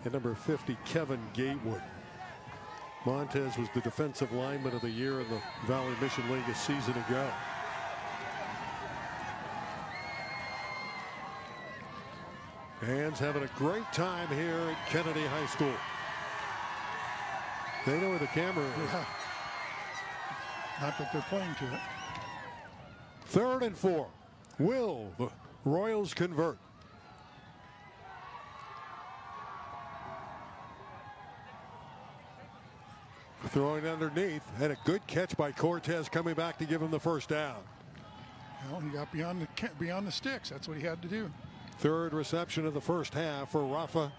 and number 50, Kevin Gatewood. Montez was the defensive lineman of the year in the Valley Mission League a season ago. Hands having a great time here at Kennedy High School. They know where the camera is. Yeah. Not that they're playing to it. 3rd and 4. Will the Royals convert? Throwing underneath, and a good catch by Cortez coming back to give him the first down. Well, he got beyond the sticks. That's what he had to do. 3rd reception of the first half for Rafa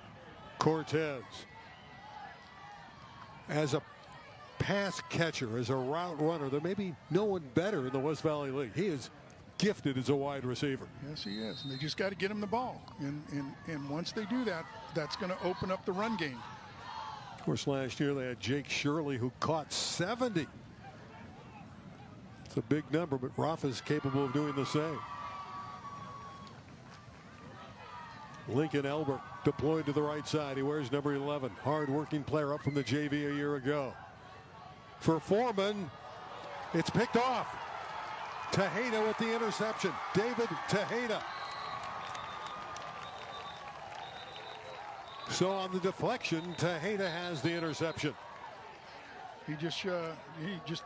Cortez. As a pass catcher, as a route runner, there may be no one better in the West Valley League. He is gifted as a wide receiver. Yes, he is. And they just got to get him the ball. And once they do that, that's going to open up the run game. Of course, last year they had Jake Shirley, who caught 70. It's a big number, but Rafa's capable of doing the same. Lincoln Elbert deployed to the right side. He wears number 11. Hard-working player up from the JV a year ago. For Foreman, it's picked off. Tejeda with the interception. David Tejeda. So on the deflection, Tejeda has the interception. He just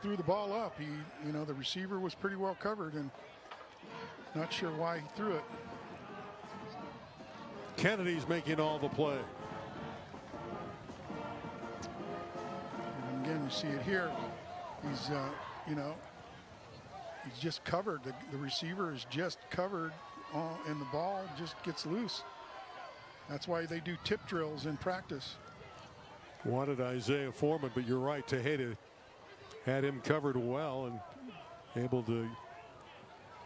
threw the ball up. The receiver was pretty well covered, and not sure why he threw it. Kennedy's making all the play. And again, you see it here. He's he's just covered. The receiver is just covered, and the ball just gets loose. That's why they do tip drills in practice. Wanted Isaiah Foreman, but you're right. Tejeda had him covered well and able to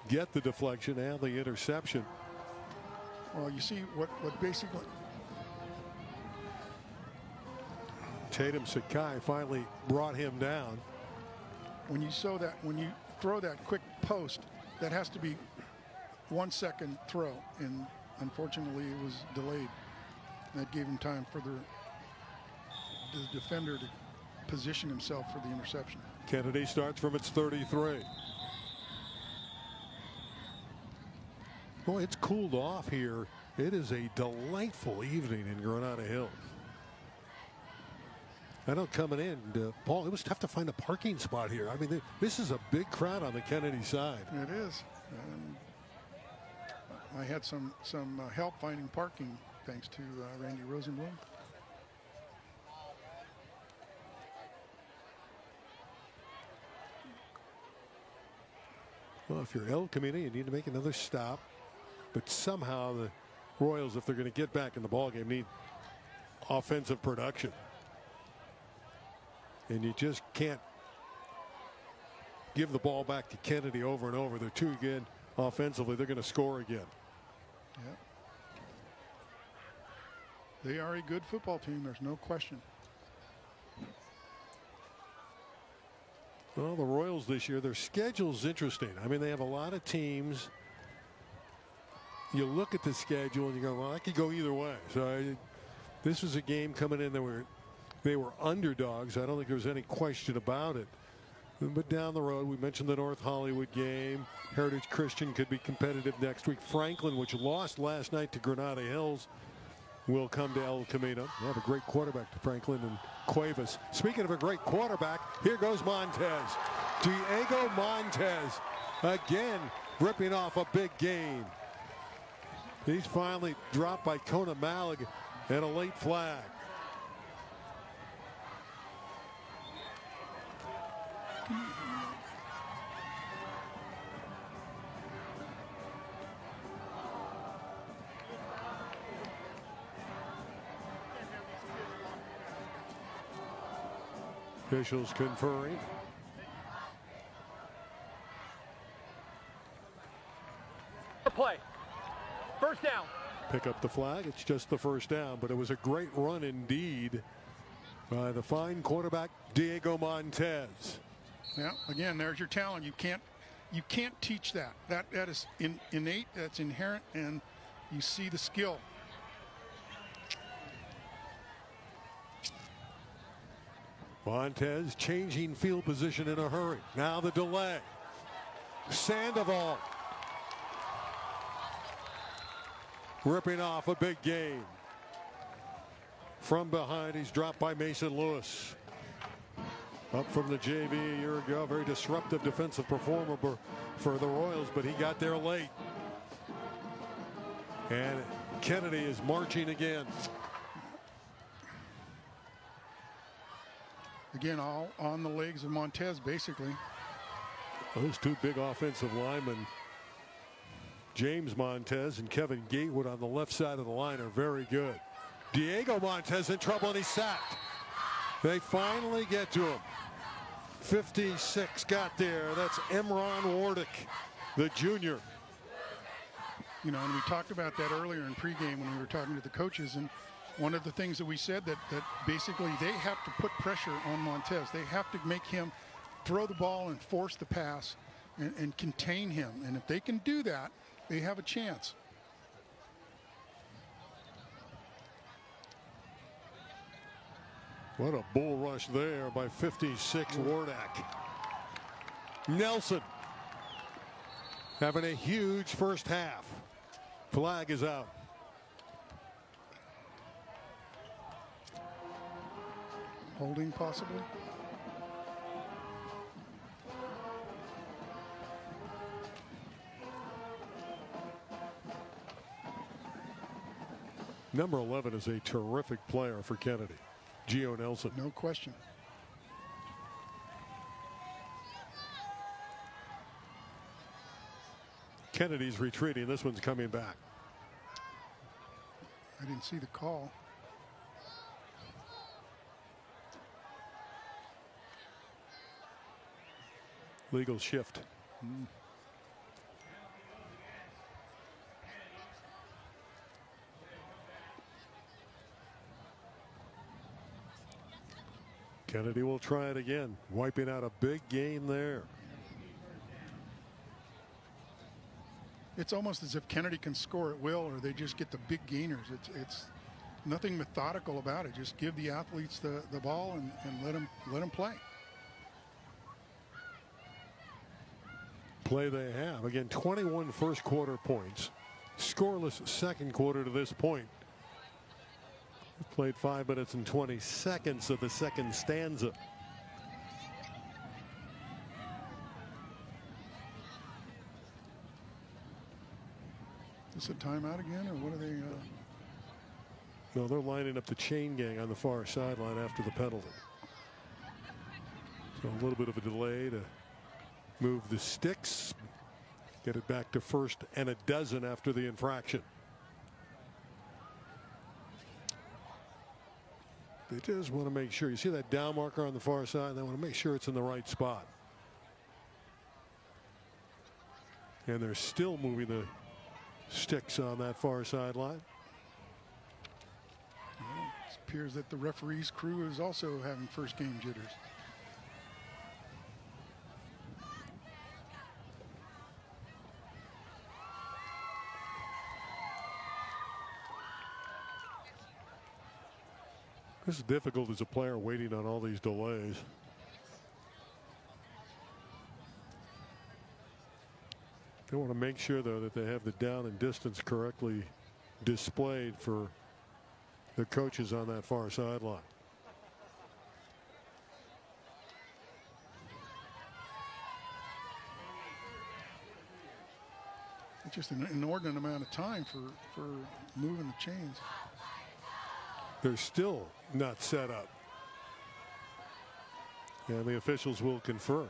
get the deflection and the interception. Well, you see what basically Tatum Sakai finally brought him down. When you throw that quick post, that has to be 1 second throw, and unfortunately it was delayed. That gave him time for the defender to position himself for the interception. Kennedy starts from its 33. Boy, it's cooled off here. It is a delightful evening in Granada Hills. I know coming in, Paul, it was tough to find a parking spot here. I mean, this is a big crowd on the Kennedy side. It is. I had some help finding parking thanks to Randy Rosenblum. Well, if you're El Camino, you need to make another stop. But somehow the Royals, if they're going to get back in the ballgame, need offensive production. And you just can't give the ball back to Kennedy over and over. They're too good offensively. They're going to score again. Yeah. They are a good football team. There's no question. Well, the Royals this year, their schedule's interesting. I mean, they have a lot of teams. You look at the schedule and you go, well, I could go either way. So this was a game coming in that they were underdogs. I don't think there was any question about it. But down the road, we mentioned the North Hollywood game. Heritage Christian could be competitive next week. Franklin, which lost last night to Granada Hills, will come to El Camino. They have a great quarterback to Franklin and Cuevas. Speaking of a great quarterback, here goes Montez. Diego Montez again ripping off a big gain. He's finally dropped by Kona Malig and a late flag. Officials conferring. Play. First down. Pick up the flag. It's just the first down, but it was a great run indeed by the fine quarterback Diego Montez. Yeah, again, there's your talent. You can't teach that. That is innate. That's inherent, and you see the skill. Montez changing field position in a hurry. Now the delay. Sandoval ripping off a big gain. From behind, he's dropped by Mason Lewis. Up from the JV a year ago. Very disruptive defensive performer for the Royals, but he got there late. And Kennedy is marching again. Again, all on the legs of Montez, basically. Those two big offensive linemen, James Montez and Kevin Gatewood on the left side of the line, are very good. Diego Montez in trouble, and he's sacked. They finally get to him. 56 got there. That's Emron Wardick, the junior. You know, and we talked about that earlier in pregame when we were talking to the coaches, and one of the things that we said that basically they have to put pressure on Montez. They have to make him throw the ball and force the pass. and contain him. And if they can do that, they have a chance. What a bull rush there by 56 Wardak. Nelson having a huge first half. Flag is out. Holding possibly. Number 11 is a terrific player for Kennedy. Gio Nelson. No question. Kennedy's retreating. This one's coming back. I didn't see the call. Legal shift. Kennedy will try it again, wiping out a big gain there. It's almost as if Kennedy can score at will, or they just get the big gainers. It's nothing methodical about it. Just give the athletes the ball and let them play. Play they have. Again, 21 first quarter points. Scoreless second quarter to this point. Played 5 minutes and 20 seconds of the second stanza. Is this a timeout again, or what are they? No, they're lining up the chain gang on the far sideline after the penalty. So a little bit of a delay to move the sticks, get it back to first and a dozen after the infraction. They just want to make sure. You see that down marker on the far side? They want to make sure it's in the right spot. And they're still moving the sticks on that far sideline. Well, it appears that the referee's crew is also having first game jitters. This is difficult as a player waiting on all these delays. They want to make sure, though, that they have the down and distance correctly displayed for the coaches on that far sideline. It's just an inordinate amount of time for moving the chains. They're still not set up. And the officials will confirm.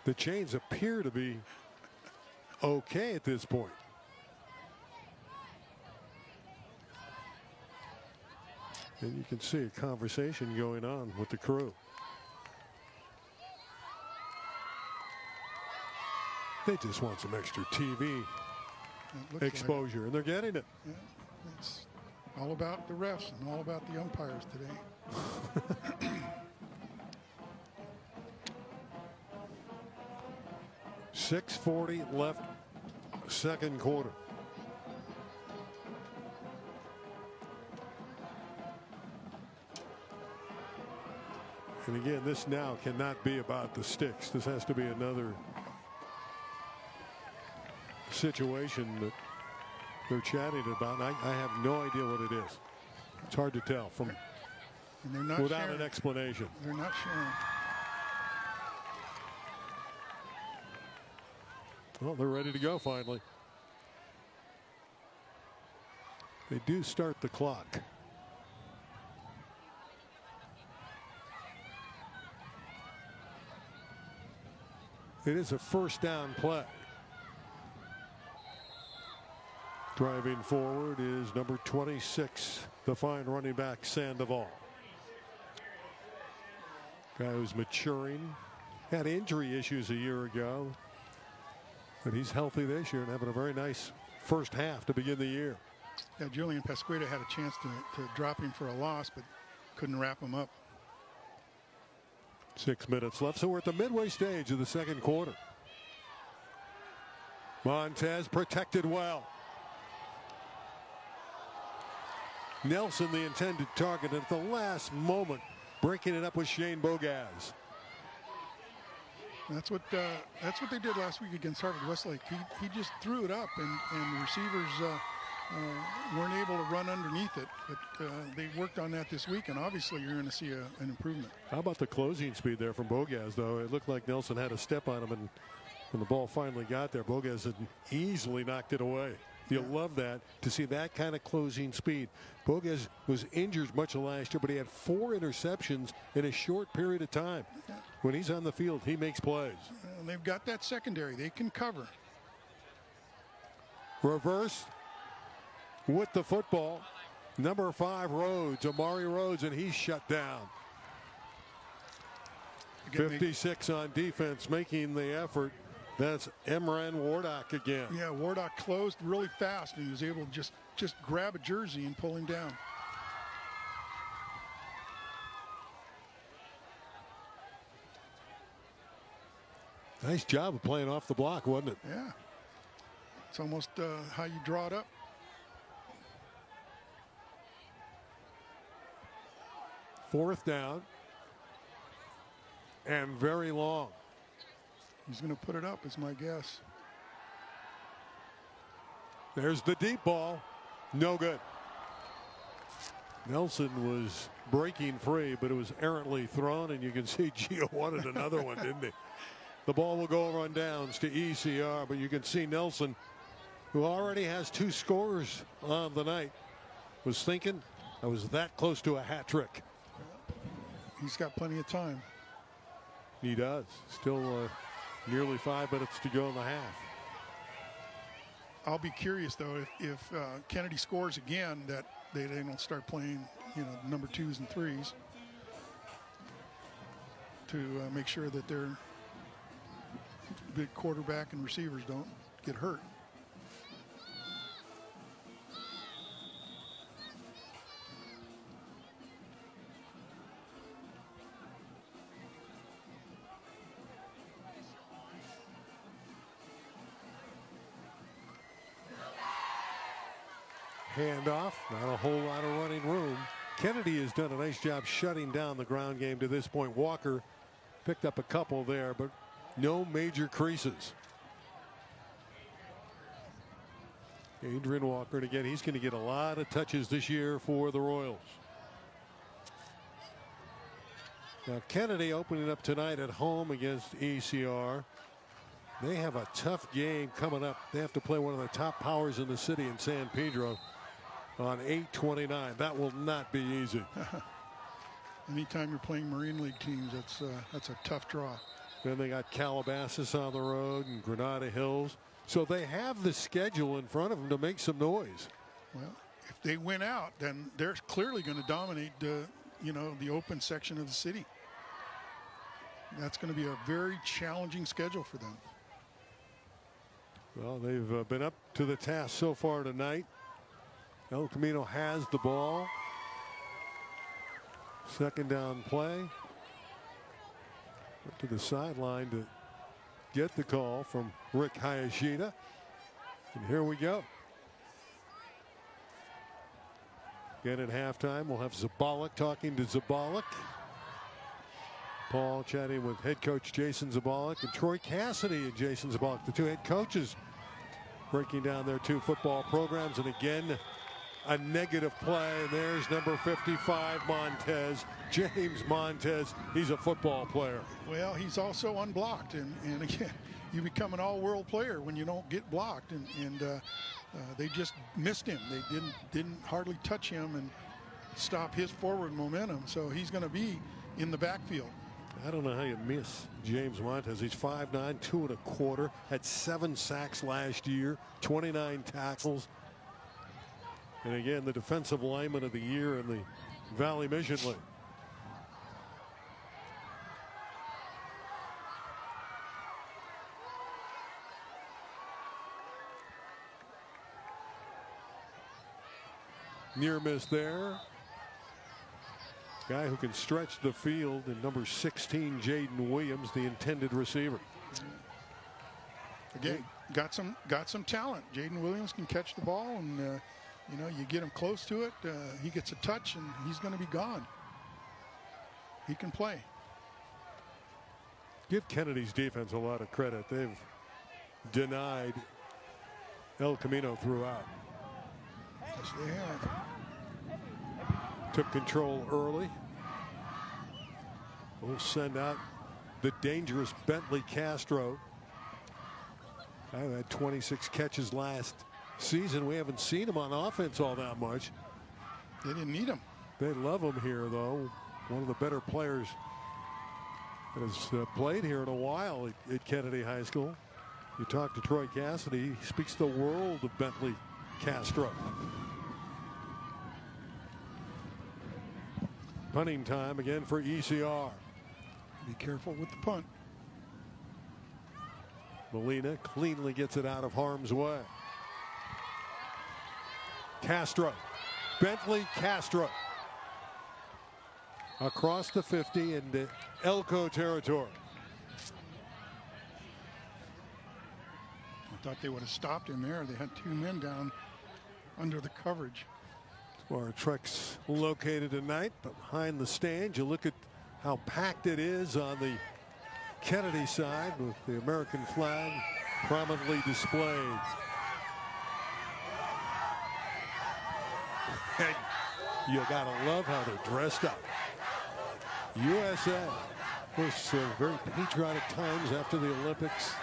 The chains appear to be okay at this point. And you can see a conversation going on with the crew. They just want some extra TV exposure, and they're getting it. Yeah, it's all about the refs and all about the umpires today. .640 left, second quarter. And again, this now cannot be about the sticks. This has to be another situation that they're chatting about. I have no idea what it is. It's hard to tell from And they're not without sharing. an explanation. They're not sharing. Well, they're ready to go finally. They do start the clock. It is a first down play. Driving forward is number 26, the fine running back Sandoval. Guy who's maturing. Had injury issues a year ago. But he's healthy this year and having a very nice first half to begin the year. Yeah, Julian Pasqueta had a chance to drop him for a loss, but couldn't wrap him up. 6 minutes left, so we're at the midway stage of the second quarter. Montez protected well. Nelson, the intended target, at the last moment, breaking it up with Shane Bogaz. That's what they did last week against Harvard Westlake. He just threw it up, and receivers weren't able to run underneath it. But they worked on that this week, and obviously you're going to see an improvement. How about the closing speed there from Bogaz, though? It looked like Nelson had a step on him, and when the ball finally got there, Bogaz had easily knocked it away. You'll love that, to see that kind of closing speed. Bogaz was injured much of last year, but he had 4 interceptions in a short period of time. When he's on the field, he makes plays. And they've got that secondary. They can cover. Reverse with the football. Number 5, Rhodes, Amari Rhodes, and he's shut down. 56 on defense, making the effort. That's Emran Wardock again. Yeah, Wardock closed really fast, and he was able to just grab a jersey and pull him down. Nice job of playing off the block, wasn't it? Yeah. It's almost how you draw it up. Fourth down. And very long. He's going to put it up, is my guess. There's the deep ball. No good. Nelson was breaking free, but it was errantly thrown, and you can see Gio wanted another one, didn't he? The ball will go on downs to ECR, but you can see Nelson, who already has 2 scores on the night, was thinking I was that close to a hat trick. He's got plenty of time. He does. Still nearly 5 minutes to go in the half. I'll be curious, though, if Kennedy scores again, that they don't start playing, number 2s and 3s to make sure that their big quarterback and receivers don't get hurt. Handoff, not a whole lot of running room. Kennedy has done a nice job shutting down the ground game to this point. Walker picked up a couple there, but no major creases. Adrian Walker, and again, he's going to get a lot of touches this year for the Royals. Now Kennedy opening up tonight at home against ECR. They have a tough game coming up. They have to play one of the top powers in the city in San Pedro on 8/29. That will not be easy. Anytime you're playing Marine League teams, that's a tough draw. Then they got Calabasas on the road and Granada Hills. So they have the schedule in front of them to make some noise. Well, if they win out, then they're clearly going to dominate the open section of the city. That's going to be a very challenging schedule for them. Well, they've been up to the task so far tonight. El Camino has the ball. Second down play. Up to the sideline to get the call from Rick Hayashida. And here we go. Again at halftime, we'll have Zabalik talking to Zabalik. Paul chatting with head coach Jason Zabalik and Troy Cassidy and Jason Zabalik, the 2 head coaches, breaking down their 2 football programs. And again, a negative play. And there's number 55, Montez. James Montez. He's a football player. Well, he's also unblocked. And again, you become an all-world player when you don't get blocked. And they just missed him. They didn't hardly touch him and stop his forward momentum. So he's going to be in the backfield. I don't know how you miss James Montez. He's 5'9", 2 1/4, had 7 sacks last year, 29 tackles. And again, the defensive lineman of the year in the Valley Mission League. Near miss there. Guy who can stretch the field, and number 16, Jaden Williams, the intended receiver. Again, got some talent. Jaden Williams can catch the ball, and you know, you get him close to it, he gets a touch, and he's going to be gone. He can play. Give Kennedy's defense a lot of credit. They've denied El Camino throughout. Yes, they have. Took control early. We'll send out the dangerous Bentley Castro. I had 26 catches last season. We haven't seen him on offense all that much. They didn't need him. They love him here, though. One of the better players that has played here in a while at Kennedy High School. You talk to Troy Cassidy, he speaks the world of Bentley Castro. Punting time again for ECR. Be careful with the punt. Molina cleanly gets it out of harm's way. Castro. Bentley Castro. Across the 50 into Elko territory. I thought they would have stopped him there. They had two men down under the coverage. That's where our truck's located tonight, behind the stand. You look at how packed it is on the Kennedy side with the American flag prominently displayed. And you gotta love how they're dressed up. USA, of course, very patriotic times after the Olympics.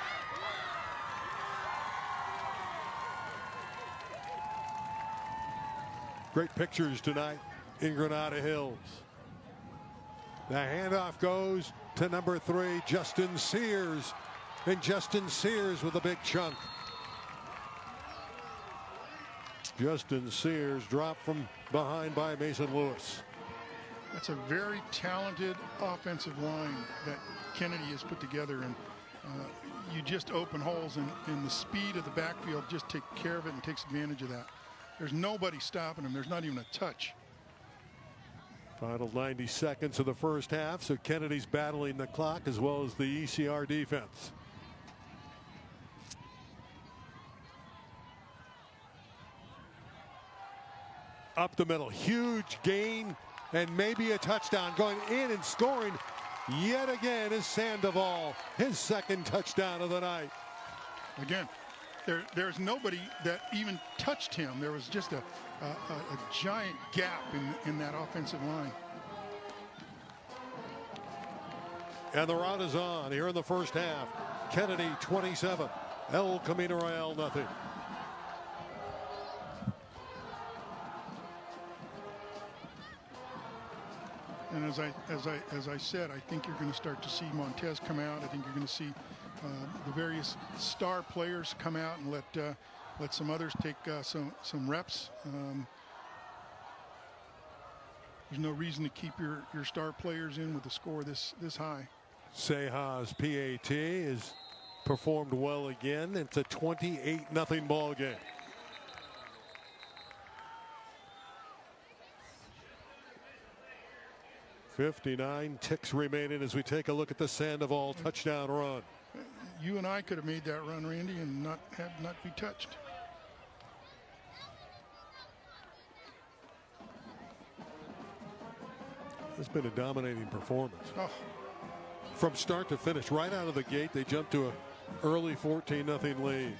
Great pictures tonight in Granada Hills. The handoff goes to number 3, Justin Sears. And Justin Sears with a big chunk. Justin Sears dropped from behind by Mason Lewis. That's a very talented offensive line that Kennedy has put together, and you just open holes, and the speed of the backfield just take care of it and takes advantage of that. There's nobody stopping him. There's not even a touch. Final 90 seconds of the first half, so Kennedy's battling the clock as well as the ECR defense. Up the middle, huge gain and maybe a touchdown. Going in and scoring yet again is Sandoval, his second touchdown of the night. Again, there's nobody that even touched him. There was just a giant gap in that offensive line. And the round is on here in the first half. Kennedy 27, El Camino Real nothing. And as I said, I think you're going to start to see Montez come out. I think you're going to see the various star players come out and let some others take some reps. There's no reason to keep your star players in with the score this high. Seha's PAT has performed well again. It's a 28-0 ball game. .59 ticks remaining as we take a look at the Sandoval touchdown run. You and I could have made that run, Randy, and not be touched. It's been a dominating performance. Oh. From start to finish, right out of the gate, they jumped to an early 14-0 lead.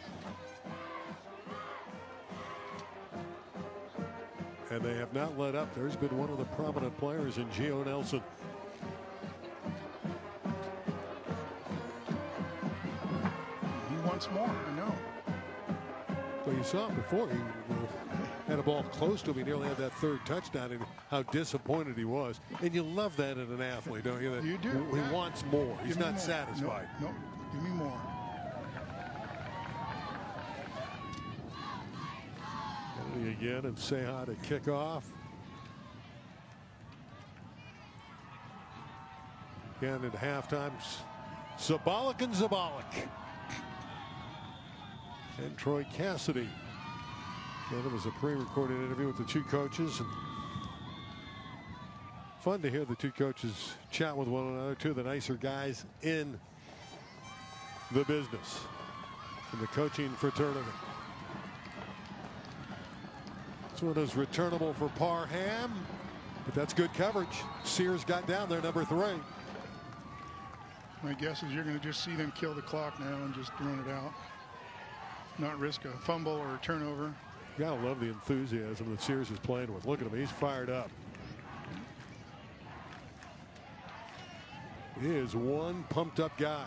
And they have not let up. There's been one of the prominent players in Gio Nelson. He wants more, I know. Well, you saw him before. He had a ball close to him. He nearly had that third touchdown, and how disappointed he was. And you love that in an athlete, don't you? That you do. He wants more. He's not more. satisfied. No, give me more. Again, and Seha to kick off. Again at halftime, Zabalik and Zabalik. And Troy Cassidy. And it was a pre-recorded interview with the two coaches. And fun to hear the two coaches chat with one another. Two of the nicer guys in the business. in the coaching fraternity. This one is returnable for Parham, but that's good coverage. Sears got down there, number 3. My guess is you're going to just see them kill the clock now and just run it out. Not risk a fumble or a turnover. You gotta love the enthusiasm that Sears is playing with. Look at him, he's fired up. He is one pumped up guy.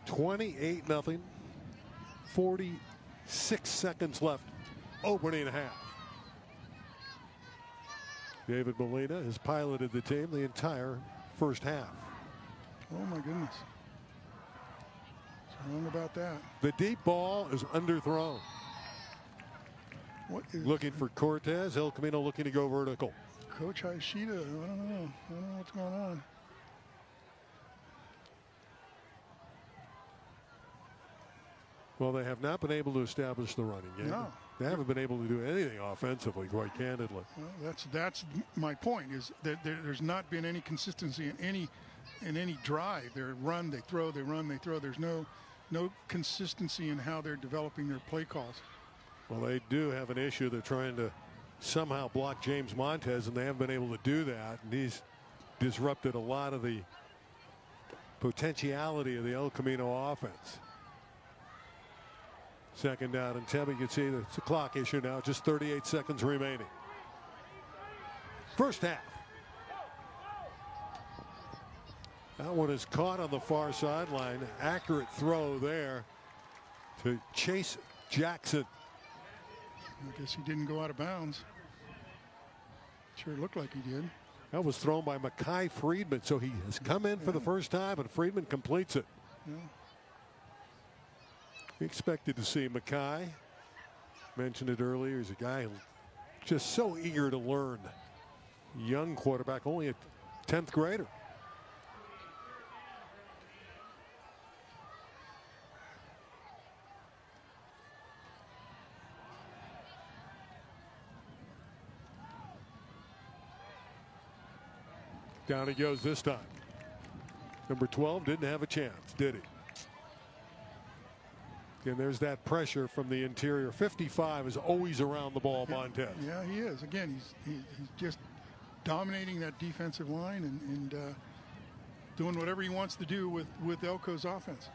$28-0. 46 seconds left. Opening half. David Molina has piloted the team the entire first half. Oh my goodness. What's wrong about that? The deep ball is underthrown. What is looking for Cortez. El Camino looking to go vertical. Coach Ishida, I don't know what's going on. Well, they have not been able to establish the running game. No. They haven't been able to do anything offensively, quite candidly. Well, that's my point, is that there's not been any consistency in any drive. They run, they throw, they run, they throw. There's no consistency in how they're developing their play calls. Well, they do have an issue. They're trying to somehow block James Montez, and they haven't been able to do that. And he's disrupted a lot of the potentiality of the El Camino offense. Second down and 10. You can see that it's a clock issue now. Just 38 seconds remaining. First half. That one is caught on the far sideline. Accurate throw there to Chase Jackson. I guess he didn't go out of bounds. Sure looked like he did. That was thrown by Mekhi Friedman. So he has come in for the first time, and Friedman completes it. Yeah. We expected to see Mekhi. Mentioned it earlier. He's a guy just so eager to learn. Young quarterback, only a 10th grader. Down he goes this time. Number 12 didn't have a chance, did he? And there's that pressure from the interior. 55 is always around the ball, Montez. Yeah, he is. Again, he's just dominating that defensive line and doing whatever he wants to do with Elko's offense.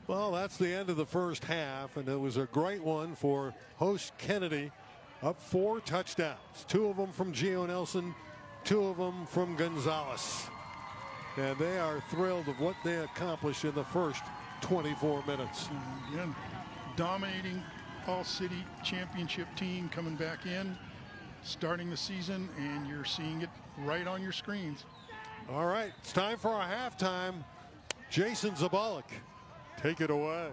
Well, that's the end of the first half, and it was a great one for host Kennedy. Up 4 touchdowns. 2 of them from Gio Nelson, 2 of them from Gonzalez. And they are thrilled of what they accomplished in the first 24 minutes. And again, dominating all-city championship team coming back in, starting the season, and you're seeing it right on your screens. All right, it's time for our halftime. Jason Zabalik, take it away.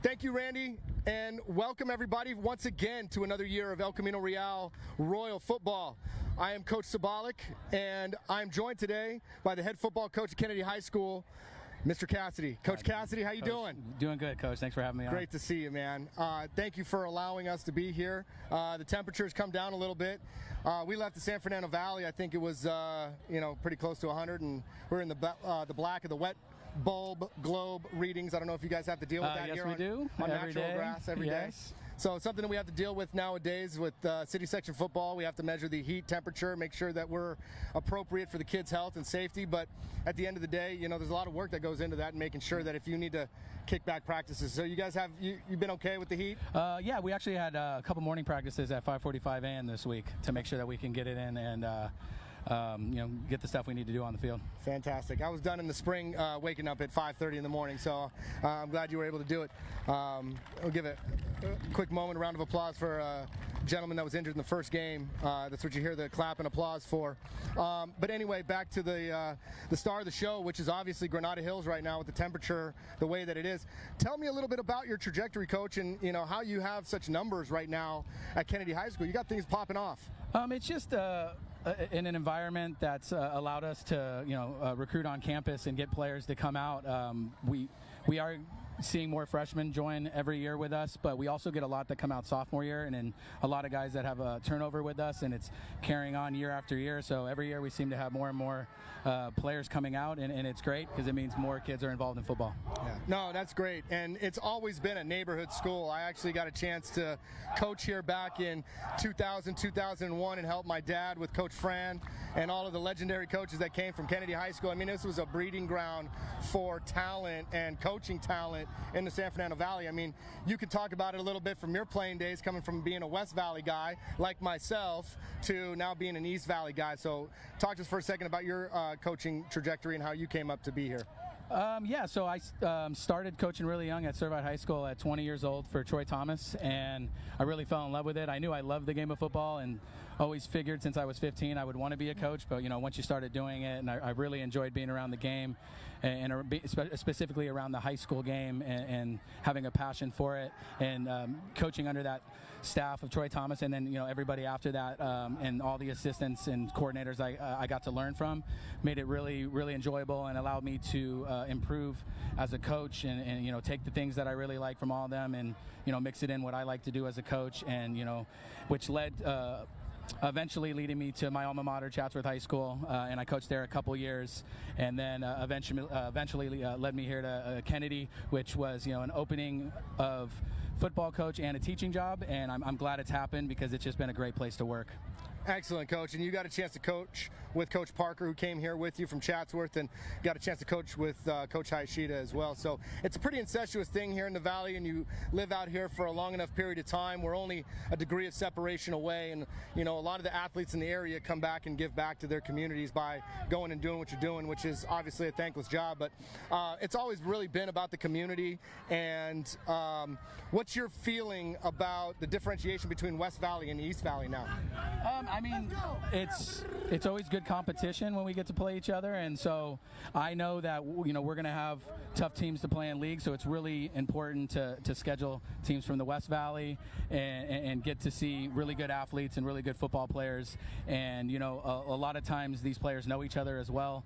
Thank you, Randy, and welcome everybody once again to another year of El Camino Real Royal Football. I am Coach Zabalik, and I'm joined today by the head football coach at Kennedy High School, Mr. Cassidy. Coach Cassidy, how you doing? Doing good, Coach. Thanks for having me on. Great to see you, man. Thank you for allowing us to be here. The temperature's come down a little bit. We left the San Fernando Valley. I think it was, pretty close to 100, and we're in the black of the wet bulb globe readings. I don't know if you guys have to deal with that yes, here we do. on Every natural day. grass every day. Yes. So it's something that we have to deal with nowadays with city section football. We have to measure the heat, temperature, make sure that we're appropriate for the kids' health and safety. But at the end of the day, there's a lot of work that goes into that and making sure that if you need to kick back practices. So you guys you've been okay with the heat? Yeah, we actually had a couple morning practices at 5:45 a.m. this week to make sure that we can get it in and get the stuff we need to do on the field. Fantastic. I was done in the spring waking up at 5:30 in the morning, so I'm glad you were able to do it. I'll give it a quick moment, a round of applause for a gentleman that was injured in the first game. That's what you hear the clap and applause for. But anyway, back to the star of the show, which is obviously Granada Hills right now with the temperature the way that it is. Tell me a little bit about your trajectory, Coach, and how you have such numbers right now at Kennedy High School. You got things popping off. It's just in an environment that's allowed us to recruit on campus and get players to come out. We are seeing more freshmen join every year with us, but we also get a lot that come out sophomore year, and then a lot of guys that have a turnover with us, and it's carrying on year after year. So every year we seem to have more and more players coming out, and it's great because it means more kids are involved in football. Yeah. No, that's great, and it's always been a neighborhood school. I actually got a chance to coach here back in 2000, 2001 and help my dad with Coach Fran and all of the legendary coaches that came from Kennedy High School. I mean, this was a breeding ground for talent and coaching talent in the San Fernando Valley. I mean, you could talk about it a little bit from your playing days, coming from being a West Valley guy like myself to now being an East Valley guy. So talk to us for a second about your coaching trajectory and how you came up to be here. So I started coaching really young at Servite High School at 20 years old for Troy Thomas, and I really fell in love with it. I knew I loved the game of football and always figured since I was 15 I would want to be a coach, but once you started doing it, and I really enjoyed being around the game and specifically around the high school game and having a passion for it, and coaching under that staff of Troy Thomas, and then everybody after that, and all the assistants and coordinators I got to learn from, made it really, really enjoyable and allowed me to improve as a coach and take the things that I really like from all of them and mix it in what I like to do as a coach, and which led eventually leading me to my alma mater, Chatsworth High School, and I coached there a couple years, and then eventually led me here to Kennedy, which was an opening of football coach and a teaching job, and I'm glad it's happened because it's just been a great place to work. Excellent, Coach. And you got a chance to coach with Coach Parker, who came here with you from Chatsworth, and got a chance to coach with Coach Hayashida as well. So it's a pretty incestuous thing here in the Valley, and you live out here for a long enough period of time. We're only a degree of separation away, and a lot of the athletes in the area come back and give back to their communities by going and doing what you're doing, which is obviously a thankless job. But it's always really been about the community. And what's your feeling about the differentiation between West Valley and East Valley now? It's always good competition when we get to play each other, and so I know that we're going to have tough teams to play in league, so it's really important to schedule teams from the West Valley and get to see really good athletes and really good football players, and a lot of times these players know each other as well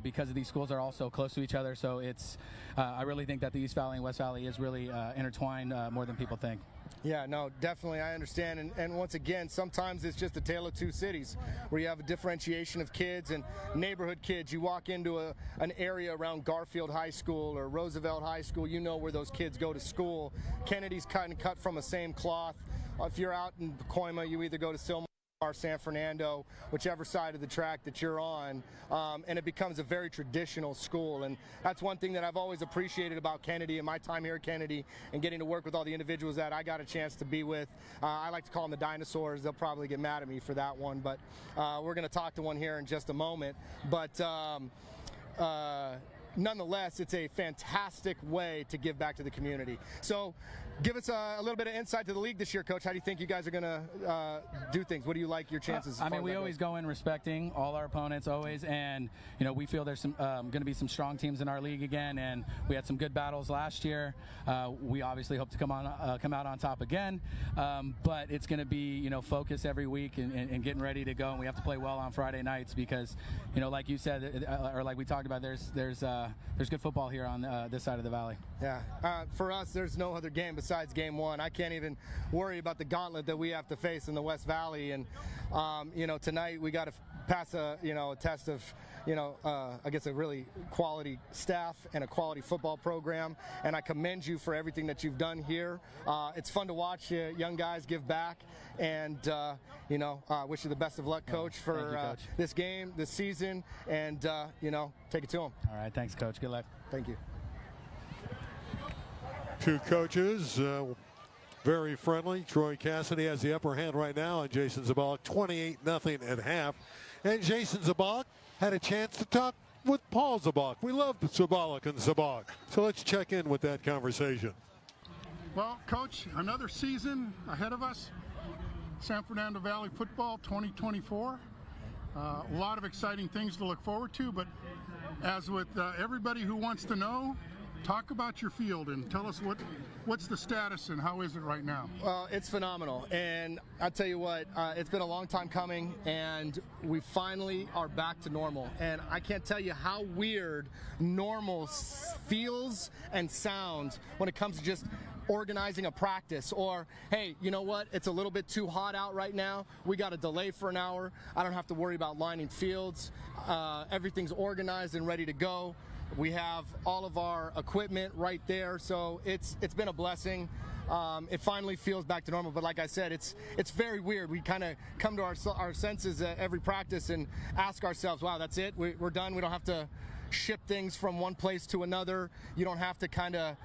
because these schools are also close to each other, so it's I really think that the East Valley and West Valley is really intertwined more than people think. Yeah, no, definitely, I understand. And once again, sometimes it's just a tale of two cities where you have a differentiation of kids and neighborhood kids. You walk into an area around Garfield High School or Roosevelt High School, where those kids go to school. Kennedy's kind of cut from the same cloth. If you're out in Pacoima, you either go to Silmar or San Fernando, whichever side of the track that you're on, and it becomes a very traditional school. And that's one thing that I've always appreciated about Kennedy and my time here at Kennedy, and getting to work with all the individuals that I got a chance to be with. I like to call them the dinosaurs. They'll probably get mad at me for that one, but we're going to talk to one here in just a moment. But nonetheless, it's a fantastic way to give back to the community. So give us a little bit of insight to the league this year, Coach. How do you think you guys are going to do things? What do you like your chances? We always go in respecting all our opponents, always, and we feel there's some going to be some strong teams in our league again, and we had some good battles last year. We obviously hope to come out on top again, but it's going to be focus every week and getting ready to go, and we have to play well on Friday nights because like you said, or like we talked about, there's good football here on this side of the valley. Yeah, for us, there's no other game besides game one. I can't even worry about the gauntlet that we have to face in the West Valley. And tonight we got to pass a test of I guess a really quality staff and a quality football program. And I commend you for everything that you've done here. It's fun to watch young guys give back. And wish you the best of luck, Coach, for Coach. this game, this season, and take it to them. All right, thanks, Coach. Good luck. Thank you. Two coaches, very friendly. Troy Cassidy has the upper hand right now, and Jason Zabala 28-0 at half. and Jason Zabalik had a chance to talk with Paul Zabalik. We love Zabalik and Zabalik. So let's check in with that conversation. Well, Coach, another season ahead of us. San Fernando Valley football 2024. A lot of exciting things to look forward to, but as with everybody who wants to know, talk about your field and tell us what's the status and how is it right now? Well, it's phenomenal, and I'll tell you what, it's been a long time coming, and we finally are back to normal. And I can't tell you how weird normal feels and sounds when it comes to just organizing a practice, or hey, you know what, it's a little bit too hot out right now, we got a delay for an hour, I don't have to worry about lining fields, everything's organized and ready to go. We have all of our equipment right there, so it's been a blessing. It finally feels back to normal, but like I said, it's very weird. We kind of come to our senses at every practice and ask ourselves, wow, that's it, we're done, we don't have to ship things from one place to another, you don't have to kind of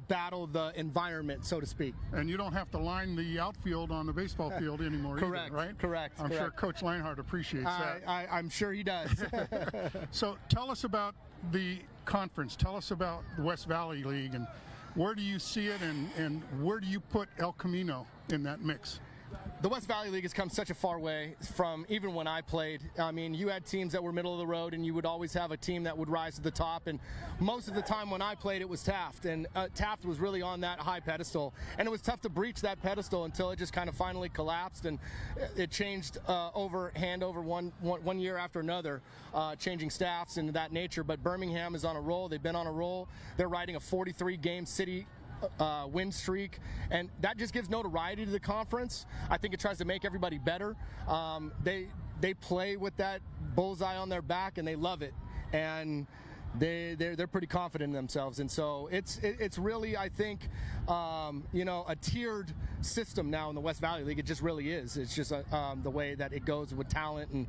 battle the environment, so to speak. And you don't have to line the outfield on the baseball field anymore. Correct, either, right? Correct. I'm sure Coach Leinhardt appreciates that. I'm sure he does. So tell us about the conference. Tell us about the West Valley League, and where do you see it, and where do you put El Camino in that mix? The West Valley League has come such a far way from even when I played. I mean, you had teams that were middle of the road, and you would always have a team that would rise to the top. And most of the time when I played, it was Taft, and Taft was really on that high pedestal. And it was tough to breach that pedestal until it just kind of finally collapsed, and it changed over one year after another, changing staffs and that nature. But Birmingham is on a roll. They've been on a roll. They're riding a 43-game city win streak, and that just gives notoriety to the conference. I think it tries to make everybody better. They play with that bullseye on their back, and they love it, and they're pretty confident in themselves. And so it's really, I think, a tiered system now in the West Valley League. It just really is. It's just the way that it goes with talent, and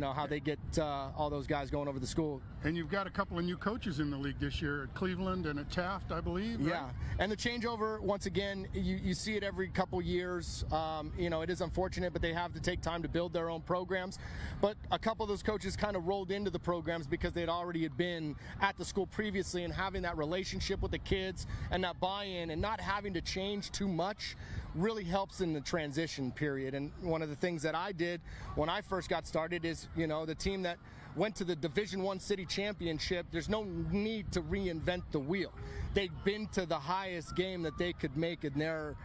how they get all those guys going over the school. And you've got a couple of new coaches in the league this year at Cleveland and at Taft, I believe. Right? Yeah, and the changeover, once again, you see it every couple years. It is unfortunate, but they have to take time to build their own programs. But a couple of those coaches kind of rolled into the programs because they'd already had been at the school previously, and having that relationship with the kids and that buy-in and not having to change too much really helps in the transition period. And one of the things that I did when I first got started is, the team that went to the Division I city championship, there's no need to reinvent the wheel. They've been to the highest game that they could make in their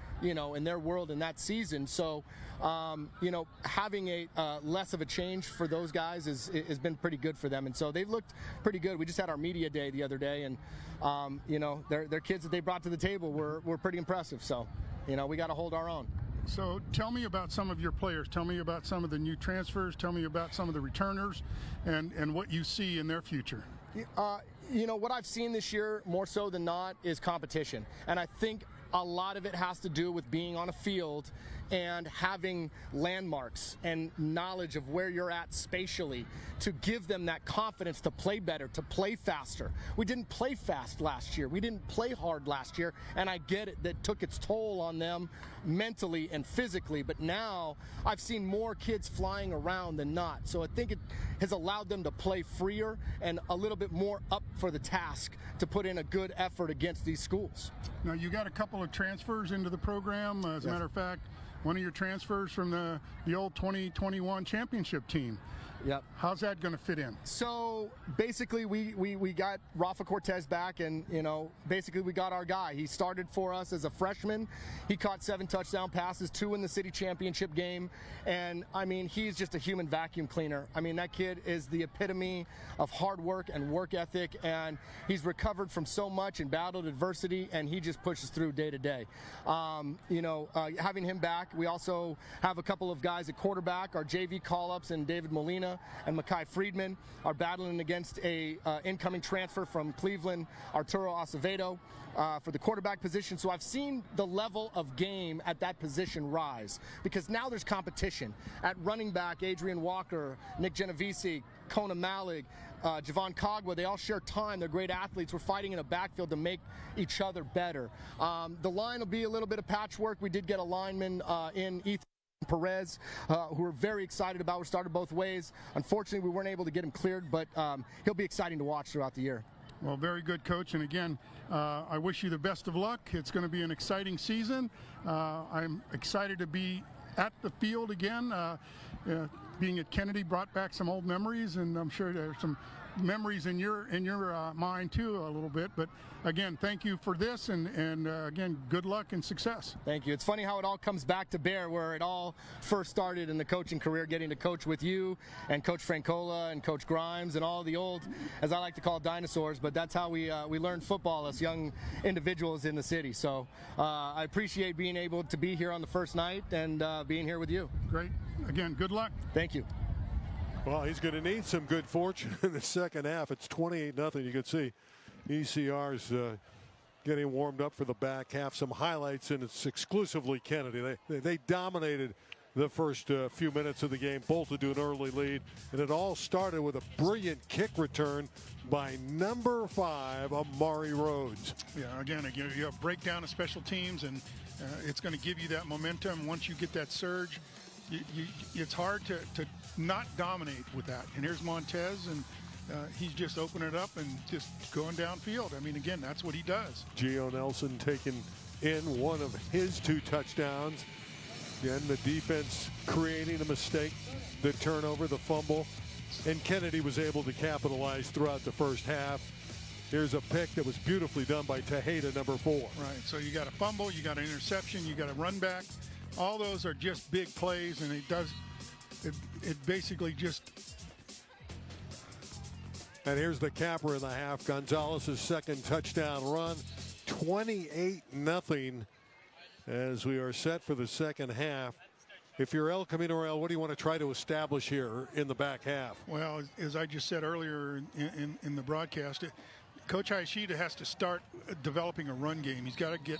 world in that season. So, having a less of a change for those guys has been pretty good for them. And so they've looked pretty good. We just had our media day the other day, and, their kids that they brought to the table were pretty impressive. So, we got to hold our own. So tell me about some of your players. Tell me about some of the new transfers. Tell me about some of the returners and what you see in their future. What I've seen this year, more so than not, is competition. And I think a lot of it has to do with being on a field and having landmarks and knowledge of where you're at spatially to give them that confidence to play better, to play faster. We didn't play fast last year. We didn't play hard last year, and I get it, that took its toll on them mentally and physically, but now I've seen more kids flying around than not. So I think it has allowed them to play freer and a little bit more up for the task to put in a good effort against these schools. Now, you got a couple of transfers into the program. As a matter of fact, one of your transfers from the old 2021 championship team. Yep. How's that going to fit in? So basically we got Rafa Cortez back, and basically we got our guy. He started for us as a freshman. He caught 7 touchdown passes, 2 in the city championship game, and I mean, he's just a human vacuum cleaner. I mean, that kid is the epitome of hard work and work ethic, and he's recovered from so much and battled adversity, and he just pushes through day to day. Having him back, we also have a couple of guys at quarterback. Our JV call-ups and David Molina and Makai Friedman are battling against a incoming transfer from Cleveland, Arturo Acevedo, for the quarterback position. So I've seen the level of game at that position rise, because now there's competition. At running back, Adrian Walker, Nick Genovese, Kona Malig, Javon Cogwa, they all share time. They're great athletes. We're fighting in a backfield to make each other better. The line will be a little bit of patchwork. We did get a lineman in Ethan Perez, who we're very excited about. We started both ways. Unfortunately, we weren't able to get him cleared, but he'll be exciting to watch throughout the year. Well, very good, Coach. And again, I wish you the best of luck. It's going to be an exciting season. I'm excited to be at the field again. Being at Kennedy brought back some old memories, and I'm sure there's some memories in your mind too a little bit. But again, thank you for this, and again, good luck and success. Thank you. It's funny how it all comes back to Bear, where it all first started in the coaching career, getting to coach with you and Coach Francola and Coach Grimes and all the old, as I like to call, dinosaurs. But that's how we learned football as young individuals in the city. So I appreciate being able to be here on the first night and being here with you. Great. Again, good luck. Thank you. Well, he's going to need some good fortune in the second half. It's 28-0. You can see ECR's getting warmed up for the back half. Some highlights, and it's exclusively Kennedy. They dominated the first few minutes of the game, bolted to an early lead, and it all started with a brilliant kick return by number 5, Amari Rhodes. Yeah, again, you have breakdown of special teams, and it's going to give you that momentum. Once you get that surge, it's hard to not dominate with that. And here's Montez, and he's just opening it up and just going downfield. I mean, again, that's what he does. Gio Nelson taking in one of his 2 touchdowns. Again, the defense creating a mistake, the turnover, the fumble, and Kennedy was able to capitalize throughout the first half. Here's a pick that was beautifully done by Tejeda, number 4. Right, so you got a fumble, you got an interception, you got a run back. All those are just big plays, and it basically just. And here's the capper in the half, Gonzalez's second touchdown run, 28-0 as we are set for the second half. If you're El Camino Real, what do you want to try to establish here in the back half? Well, as I just said earlier in the broadcast, Coach Hayashida has to start developing a run game. He's got to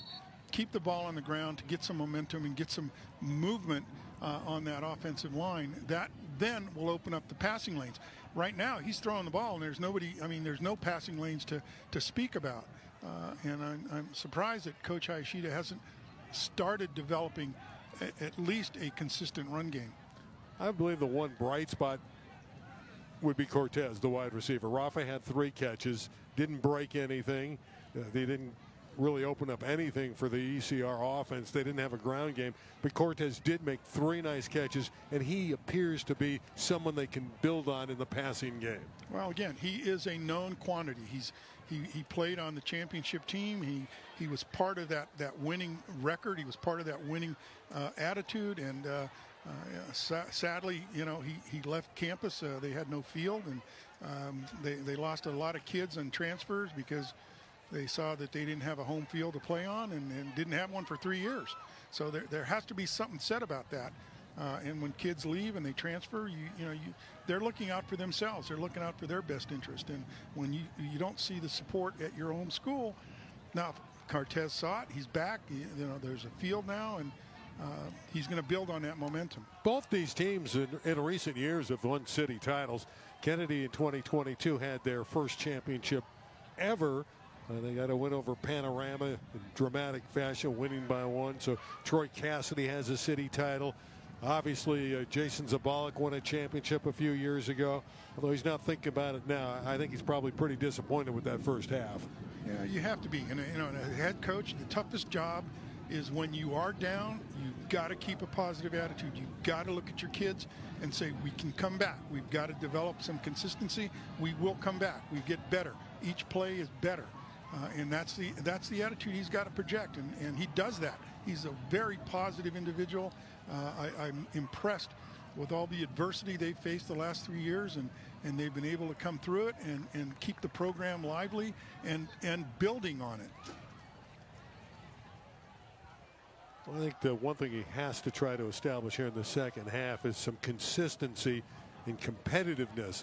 keep the ball on the ground to get some momentum and get some movement on that offensive line. That then will open up the passing lanes. Right now, he's throwing the ball, and there's nobody. I mean, there's no passing lanes to speak about. And I'm surprised that Coach Hayashida hasn't started developing at least a consistent run game. I believe the one bright spot would be Cortez, the wide receiver. Rafa had 3 catches, didn't break anything. They didn't really open up anything for the ECR offense. They didn't have a ground game, but Cortez did make 3 nice catches, and he appears to be someone they can build on in the passing game. Well, again, he is a known quantity. He played on the championship team. He was part of that winning record. He was part of that winning attitude, and sadly, he left campus. They had no field, and they lost a lot of kids on transfers because they saw that they didn't have a home field to play on, and didn't have one for 3 years. So there has to be something said about that. And when kids leave and they transfer, they're looking out for themselves. They're looking out for their best interest. And when you don't see the support at your home school, now Cortez saw it. He's back. There's a field now, and he's going to build on that momentum. Both these teams in recent years have won city titles. Kennedy in 2022 had their first championship ever. They got a win over Panorama in dramatic fashion, winning by 1. So Troy Cassidy has a city title. Obviously, Jason Zabalik won a championship a few years ago. Although he's not thinking about it now, I think he's probably pretty disappointed with that first half. Yeah, you have to be. And a head coach, the toughest job is when you are down. You've got to keep a positive attitude. You've got to look at your kids and say, we can come back. We've got to develop some consistency. We will come back. We get better. Each play is better. And that's the attitude he's got to project, and he does that. He's a very positive individual. I'm impressed with all the adversity they've faced the last 3 years, and they've been able to come through it and keep the program lively and building on it. I think the one thing he has to try to establish here in the second half is some consistency and competitiveness.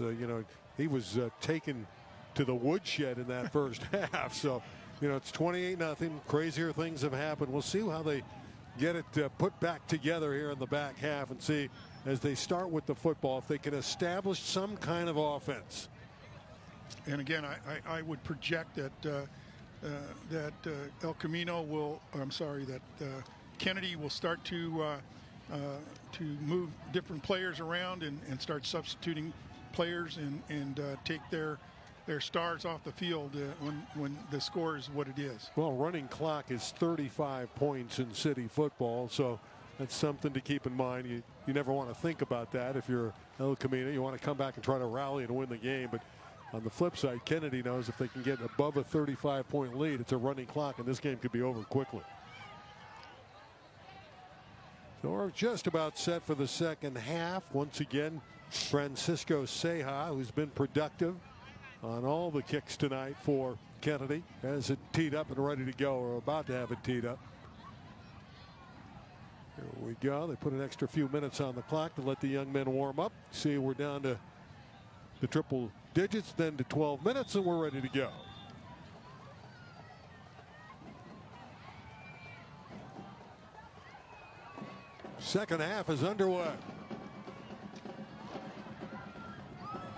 He was taken to the woodshed in that first half. So, it's 28-0. Crazier things have happened. We'll see how they get it put back together here in the back half, and see as they start with the football if they can establish some kind of offense. And again, I would project that El Camino will, that Kennedy will start to to move different players around and start substituting players and take their stars off the field when the score is what it is. Well, running clock is 35 points in city football, so that's something to keep in mind. You never want to think about that if you're El Camino. You want to come back and try to rally and win the game, but on the flip side, Kennedy knows if they can get above a 35-point lead, it's a running clock, and this game could be over quickly. So we're just about set for the second half. Once again, Francisco Ceja, who's been productive on all the kicks tonight for Kennedy, has it teed up and ready to go, or about to have it teed up. Here we go. They put an extra few minutes on the clock to let the young men warm up. See, we're down to the triple digits, then to 12 minutes, and we're ready to go. Second half is underway.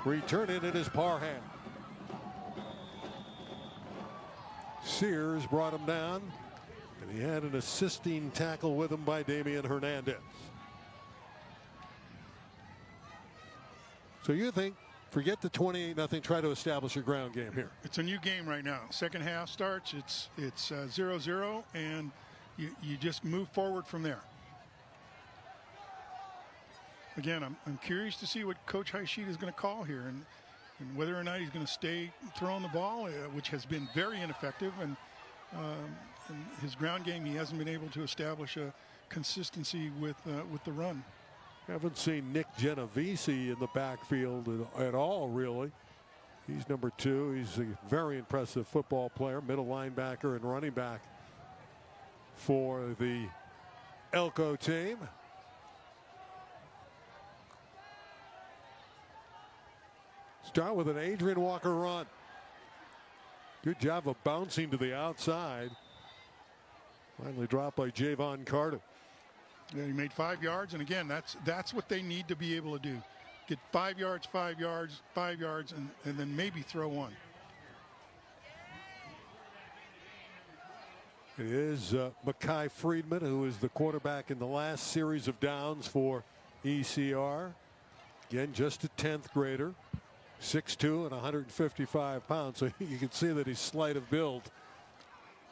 Returning it is Parham. Sears brought him down, and he had an assisting tackle with him by Damian Hernandez. So you think, forget the 28-0, try to establish your ground game here. It's a new game right now. Second half starts, it's 0-0, and you just move forward from there. Again, I'm curious to see what Coach Haishid is going to call here, and whether or not he's going to stay throwing the ball, which has been very ineffective, and in his ground game, he hasn't been able to establish a consistency with the run. Haven't seen Nick Genovese in the backfield at all, really. He's number 2. He's a very impressive football player, middle linebacker and running back for the Elko team. Start with an Adrian Walker run. Good job of bouncing to the outside. Finally dropped by Javon Carter. Yeah, he made 5 yards, and again, that's what they need to be able to do. Get 5 yards, 5 yards, 5 yards, and then maybe throw one. It is Mekhi Friedman, who is the quarterback in the last series of downs for ECR. Again, just a 10th grader. 6'2" and 155 pounds, so you can see that he's slight of build.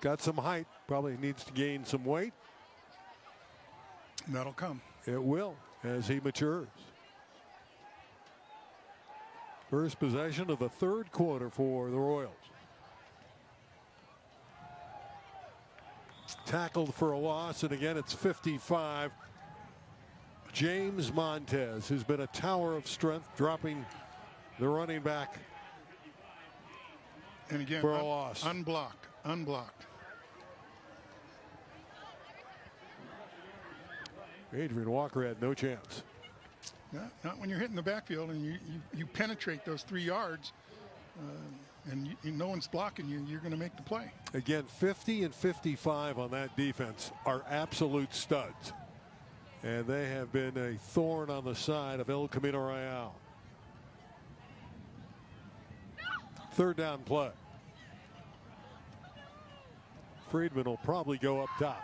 Got some height, probably needs to gain some weight. That'll come. It will as he matures. First possession of the third quarter for the Royals. Tackled for a loss, and again it's 55. James Montez, who's been a tower of strength, dropping the running back, and again for a loss. Unblocked. Adrian Walker had no chance. Not when you're hitting the backfield and you penetrate those 3 yards, and no one's blocking you. You're going to make the play. Again, 50 and 55 on that defense are absolute studs, and they have been a thorn on the side of El Camino Real. Third down play. Friedman will probably go up top.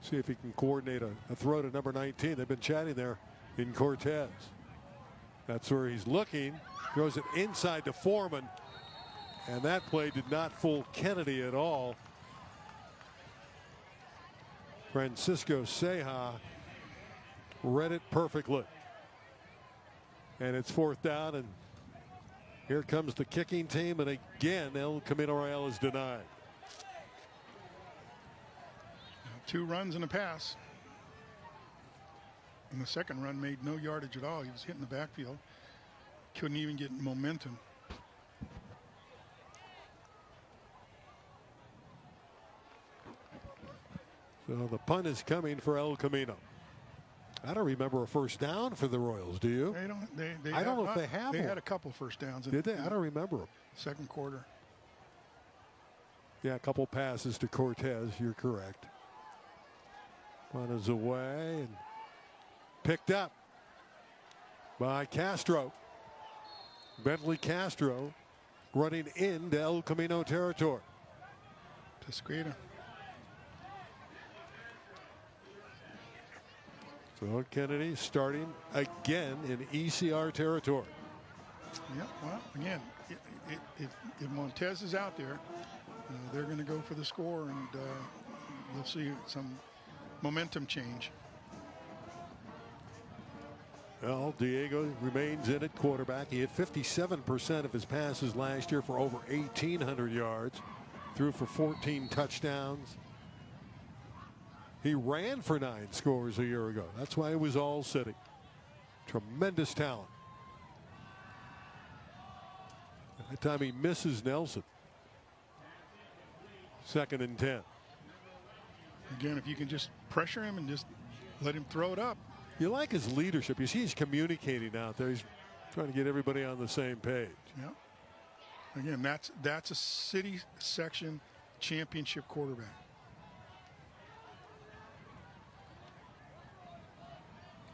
See if he can coordinate a throw to number 19. They've been chatting there in Cortez. That's where he's looking. Throws it inside to Foreman. And that play did not fool Kennedy at all. Francisco Ceja read it perfectly. And it's 4th down, and here comes the kicking team, and again, El Camino Real is denied. 2 runs and a pass. And the second run made no yardage at all. He was hitting the backfield. Couldn't even get momentum. So the punt is coming for El Camino. I don't remember a first down for the Royals. Do you? They don't. I don't know if they have. They one. had a couple first downs. Did they? I don't remember them. Second quarter. Yeah, a couple passes to Cortez. You're correct. Punt is away and picked up by Castro. Bentley Castro running into El Camino territory. Pesqueda. So Kennedy starting again in ECR territory. Yeah, well, again, if Montez is out there, they're going to go for the score, and you'll see some momentum change. Well, Diego remains in at quarterback. He had 57% of his passes last year for over 1,800 yards. Threw for 14 touchdowns. He ran for 9 scores a year ago. That's why he was all city. Tremendous talent. That time he misses Nelson. 2nd and 10. Again, if you can just pressure him and just let him throw it up. You like his leadership. You see he's communicating out there. He's trying to get everybody on the same page. Yeah. Again, that's a city section championship quarterback.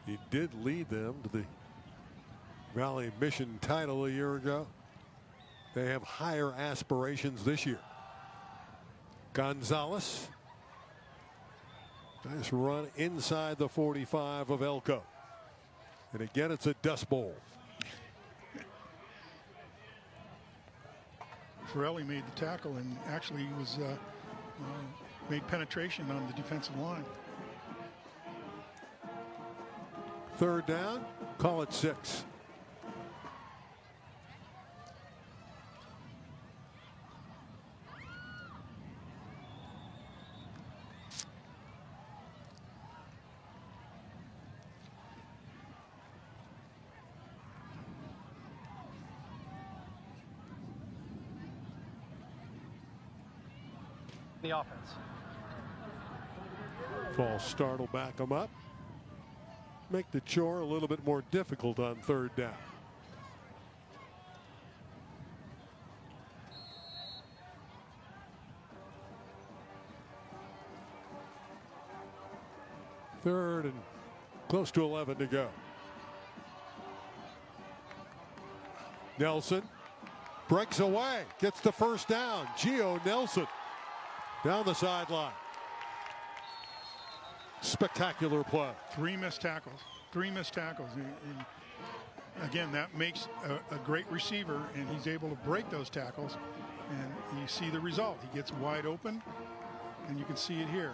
He did lead them to the Valley Mission title a year ago. They have higher aspirations this year. Gonzalez. Nice run inside the 45 of Elko. And again, it's a dust bowl. Ferrelli made the tackle, and actually he was made penetration on the defensive line. 3rd down, call it 6. The offense. False start will back them up. Make the chore a little bit more difficult on 3rd down. Third and close to 11 to go. Nelson breaks away, gets the 1st down. Gio Nelson down the sideline. Spectacular play. 3 missed tackles. 3 missed tackles. And again, that makes a great receiver, and he's able to break those tackles. And you see the result. He gets wide open, and you can see it here.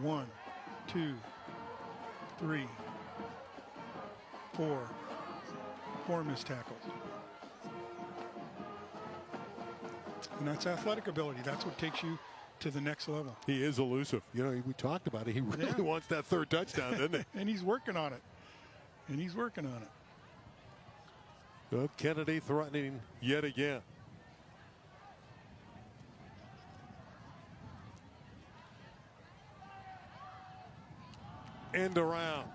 1, 2, 3, 4. 4 missed tackles. And that's athletic ability. That's what takes you to the next level. He is elusive. You know, we talked about it. He really wants that 3rd touchdown, doesn't he? And he's working on it. And he's working on it. So Kennedy threatening yet again. End around.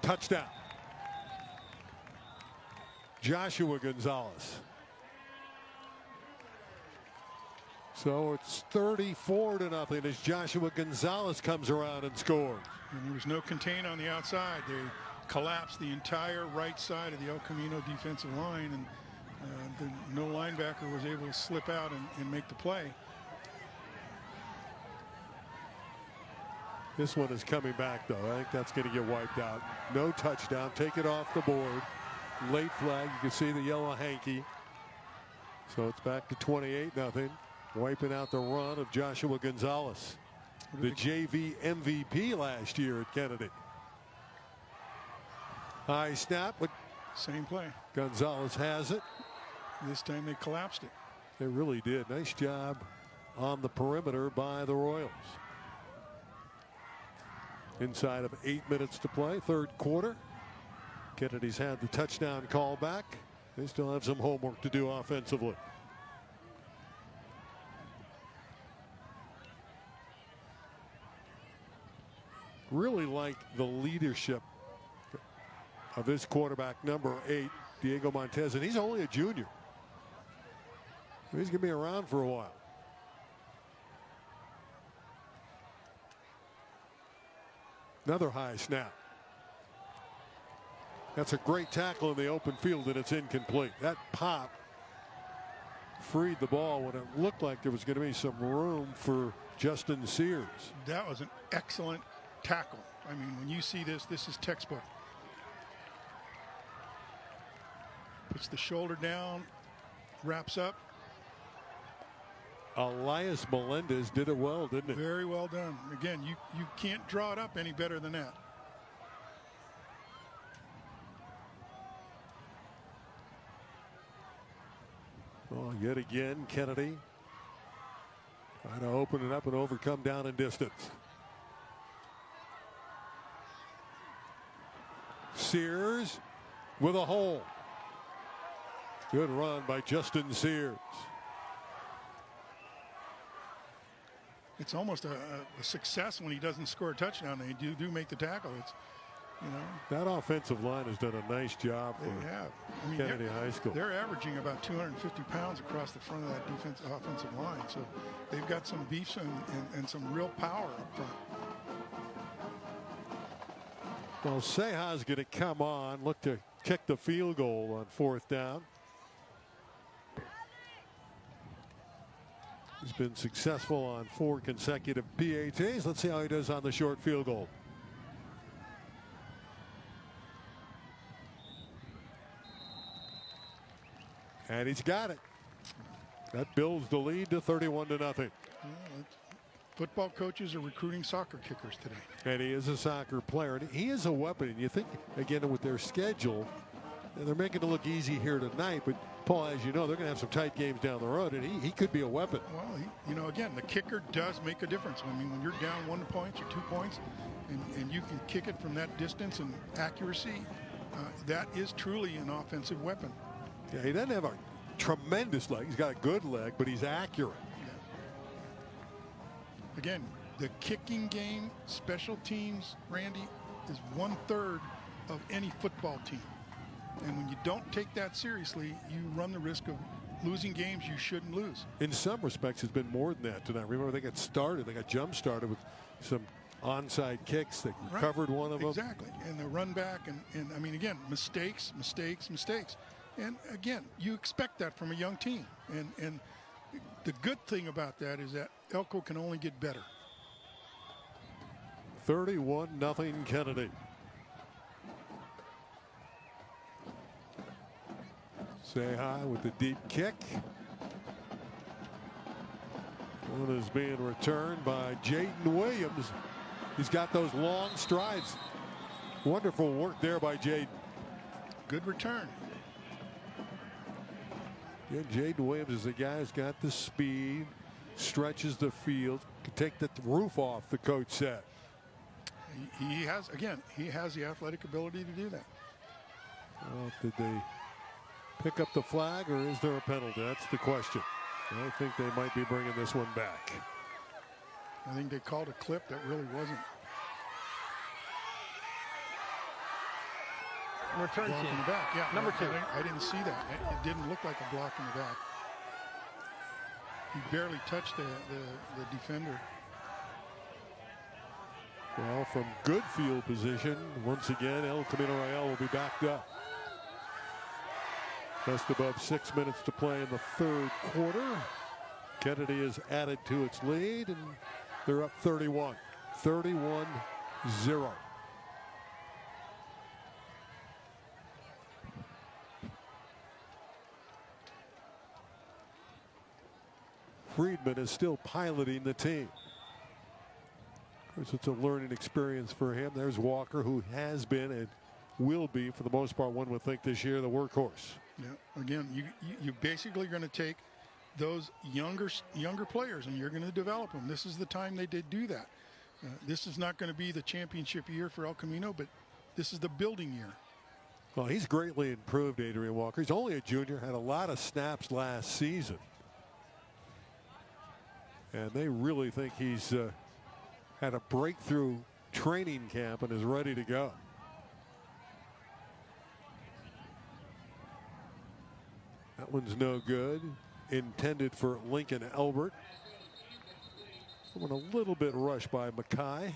Touchdown. Joshua Gonzalez. So it's 34-0 as Joshua Gonzalez comes around and scores. And there was no contain on the outside. They collapsed the entire right side of the El Camino defensive line, and no linebacker was able to slip out and make the play. This one is coming back, though. I think that's going to get wiped out. No touchdown. Take it off the board. Late flag. You can see the yellow hanky. So it's back to 28-0. Wiping out the run of Joshua Gonzalez, the JV MVP last year at Kennedy. High snap. But same play. Gonzalez has it. This time they collapsed it. They really did. Nice job on the perimeter by the Royals. Inside of 8 minutes to play, 3rd quarter. Kennedy's had the touchdown call back. They still have some homework to do offensively. Really like the leadership of his quarterback, number 8, Diego Montez, and he's only a junior. He's going to be around for a while. Another high snap. That's a great tackle in the open field, and it's incomplete. That pop freed the ball when it looked like there was going to be some room for Justin Sears. That was an excellent tackle. I mean, when you see this, this is textbook. Puts the shoulder down, wraps up. Elias Melendez did it well, didn't it? Very well done. Again, you can't draw it up any better than that. Well, yet again, Kennedy trying to open it up and overcome down in distance. Sears with a hole. Good run by Justin Sears. It's almost a success when he doesn't score a touchdown. They do make the tackle. It's, you know, that offensive line has done a nice job for I mean, Kennedy High School. They're averaging about 250 pounds across the front of that offensive line. So they've got some beefs and some real power up front. Well, Seha's going to come on, look to kick the field goal on 4th down. He's been successful on 4 consecutive PATs. Let's see how he does on the short field goal. And he's got it. That builds the lead to 31-0. Yeah, football coaches are recruiting soccer kickers today. And he is a soccer player. And he is a weapon. And you think, again, with their schedule, and they're making it look easy here tonight. But, Paul, as you know, they're going to have some tight games down the road. And he could be a weapon. Well, you know, again, the kicker does make a difference. I mean, when you're down 1 point or 2 points and you can kick it from that distance and accuracy, that is truly an offensive weapon. Yeah, he doesn't have a tremendous leg. He's got a good leg, but he's accurate. Yeah. Again, the kicking game, special teams, Randy, is 1/3 of any football team. And when you don't take that seriously, you run the risk of losing games you shouldn't lose. In some respects, it's been more than that tonight. Remember, they got jump started with some onside kicks. They recovered one of them. Exactly. And the run back. And I mean, again, mistakes. And again, you expect that from a young team. And the good thing about that is that Elko can only get better. 31-0 Kennedy. Seha with the deep kick. One is being returned by Jaden Williams. He's got those long strides. Wonderful work there by Jaden. Good return. Yeah, Jaden Williams is a guy who's got the speed, stretches the field, can take the roof off, the coach said. He has the athletic ability to do that. Well, did they pick up the flag, or is there a penalty? That's the question. I think they might be bringing this one back. I think they called a clip that really wasn't. Return Block team. in the back. Yeah, Number 2. I didn't see that. It didn't look like a block in the back. He barely touched the defender. Well, from good field position, once again, El Camino Real will be backed up. Just above 6 minutes to play in the 3rd quarter. Kennedy is added to its lead, and they're up 31-0. Friedman is still piloting the team. Of course, it's a learning experience for him. There's Walker, who has been and will be, for the most part, one would think this year, the workhorse. Yeah. Again, you basically going to take those younger players and you're going to develop them. This is the time they did do that. This is not going to be the championship year for El Camino, but this is the building year. Well, he's greatly improved, Adrian Walker. He's only a junior, had a lot of snaps last season. And they really think he's had a breakthrough training camp and is ready to go. That one's no good. Intended for Lincoln Elbert. Someone a little bit rushed by Mackay.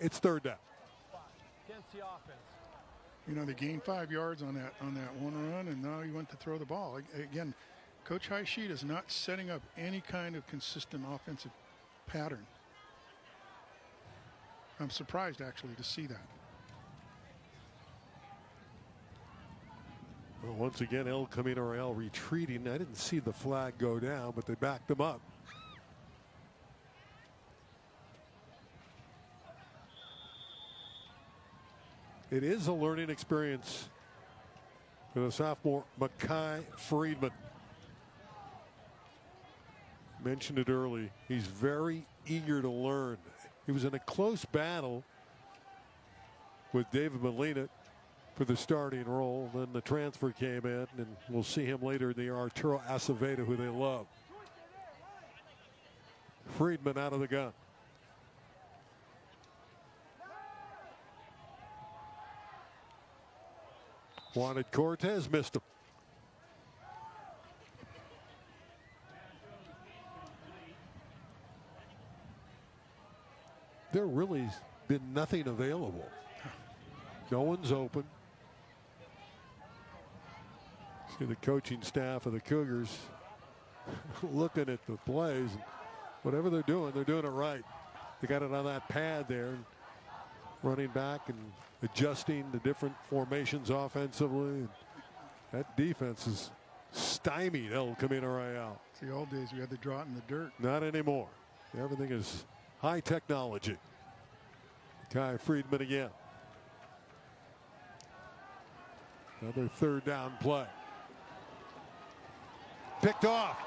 It's 3rd down. Against the offense. You know, they gained 5 yards on that one run, and now he went to throw the ball. Again, Coach Highsheet is not setting up any kind of consistent offensive pattern. I'm surprised, actually, to see that. Well, once again, El Camino Real retreating. I didn't see the flag go down, but they backed them up. It is a learning experience for the sophomore Mekhi Friedman. Mentioned it early. He's very eager to learn. He was in a close battle with David Molina for the starting role. Then the transfer came in, and we'll see him later in the year. Arturo Acevedo, who they love. Friedman out of the gun. Wanted Cortez, missed him. There really been nothing available. No one's open. See the coaching staff of the Cougars looking at the plays. Whatever they're doing it right. They got it on that pad there, and running back and adjusting the different formations offensively. And that defense is stymied El Camino Real. It's the old days we had to draw it in the dirt. Not anymore. Everything is high technology. Mekhi Friedman again. Another third down play. Picked off.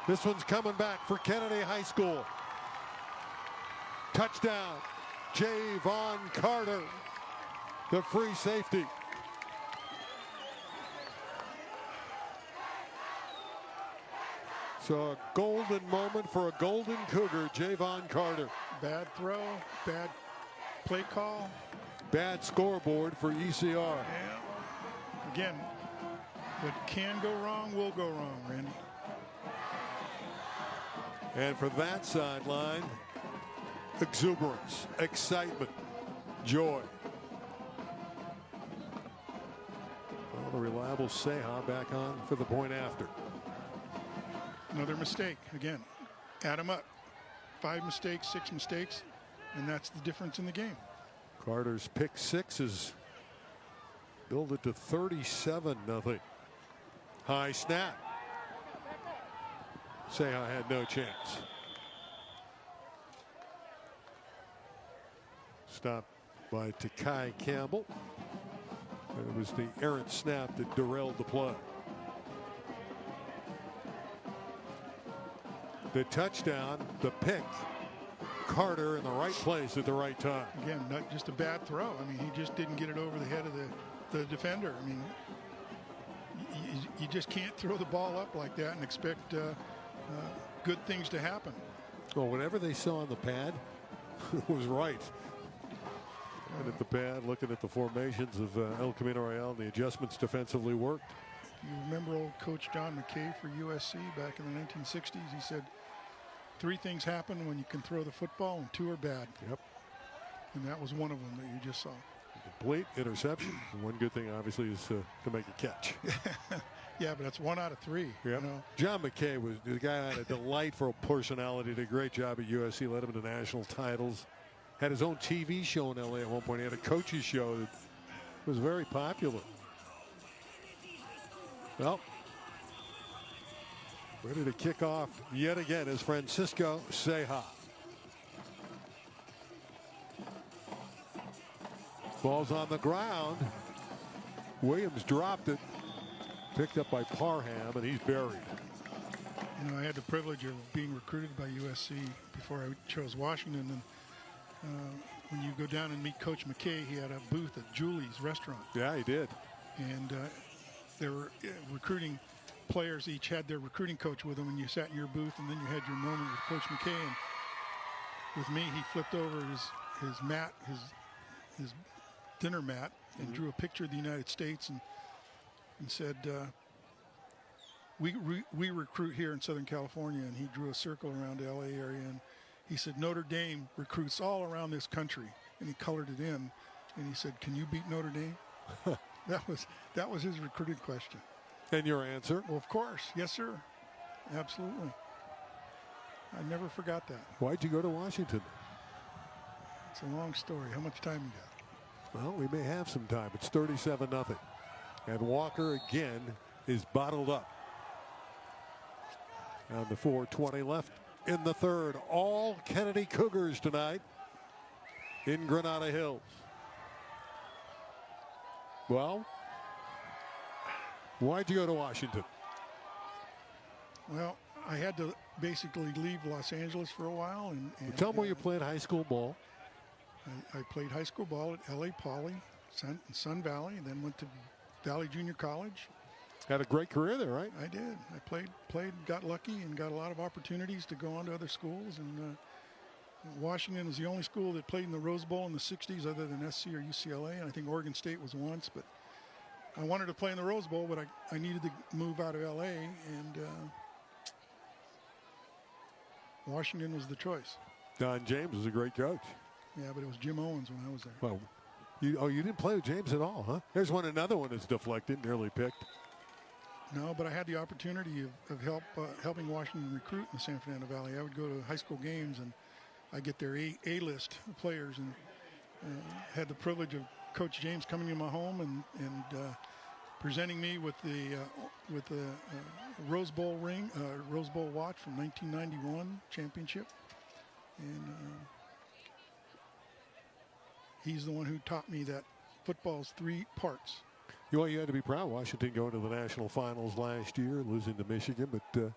This one's coming back for Kennedy High School. Touchdown. Javon Carter, the free safety. So a golden moment for a golden Cougar, Javon Carter. Bad throw, bad play call. Bad scoreboard for ECR. Yeah. Again, what can go wrong will go wrong, Randy. And for that sideline, exuberance, excitement, joy. Well, the reliable Seha back on for the point after. Another mistake. Again, add them up. 5 mistakes, 6 mistakes, and that's the difference in the game. Carter's pick 6 is build it to 37-0. High snap. Seha had no chance. Stopped by Takai Campbell. And it was the errant snap that derailed the play. The touchdown, the pick. Carter in the right place at the right time. Again, not just a bad throw. I mean, he just didn't get it over the head of the defender. I mean, you just can't throw the ball up like that and expect good things to happen. Well, whatever they saw on the pad was right. And at the pad, looking at the formations of El Camino Real, the adjustments defensively worked. If you remember old Coach John McKay for USC back in the 1960s, he said 3 things happen when you can throw the football and 2 are bad. Yep. And that was one of them that you just saw. Complete interception. One good thing, obviously, is to make a catch. Yeah, but that's 1 out of 3. Yep. You know? John McKay was the guy who had a delightful personality. Did a great job at USC. Led him to national titles. Had his own TV show in LA at one point. He had a coach's show that was very popular. Well, ready to kick off yet again is Francisco Seha. Ball's on the ground. Williams dropped it. Picked up by Parham, and he's buried. You know, I had the privilege of being recruited by USC before I chose Washington. And when you go down and meet Coach McKay, he had a booth at Julie's restaurant. Yeah, he did. And they were recruiting players. Each had their recruiting coach with them, and you sat in your booth, and then you had your moment with Coach McKay. And with me, he flipped over his mat, his dinner mat, and drew a picture of the United States and said, we recruit here in Southern California. And he drew a circle around the LA area, and he said, Notre Dame recruits all around this country. And he colored it in, and he said, can you beat Notre Dame? That was his recruiting question. And your answer? Well, of course. Yes, sir. Absolutely. I never forgot that. Why'd you go to Washington? It's a long story. How much time you got? Well, we may have some time. It's 37-0. And Walker again is bottled up. And the 4:20 left in the third. All Kennedy Cougars tonight in Granada Hills. Well, why'd you go to Washington? Well, I had to basically leave Los Angeles for a while. And Tell me where you played high school ball. I played high school ball at LA Poly, Sun Valley, then went to Valley Junior College. Had a great career there, right? I did. I played, got lucky, and got a lot of opportunities to go on to other schools. And Washington was the only school that played in the Rose Bowl in the 60s other than SC or UCLA. And I think Oregon State was once. But I wanted to play in the Rose Bowl, but I needed to move out of LA. And Washington was the choice. Don James was a great coach. Yeah, but it was Jim Owens when I was there. Well, you didn't play with James at all, huh? There's another one that's deflected, nearly picked. No, but I had the opportunity of helping Washington recruit in the San Fernando Valley. I would go to high school games, and I get their A-list players, and had the privilege of Coach James coming to my home and presenting me with the Rose Bowl ring, Rose Bowl watch from 1991 championship, and he's the one who taught me that football's 3 parts. Well, you had to be proud. Washington going to the national finals last year, losing to Michigan, but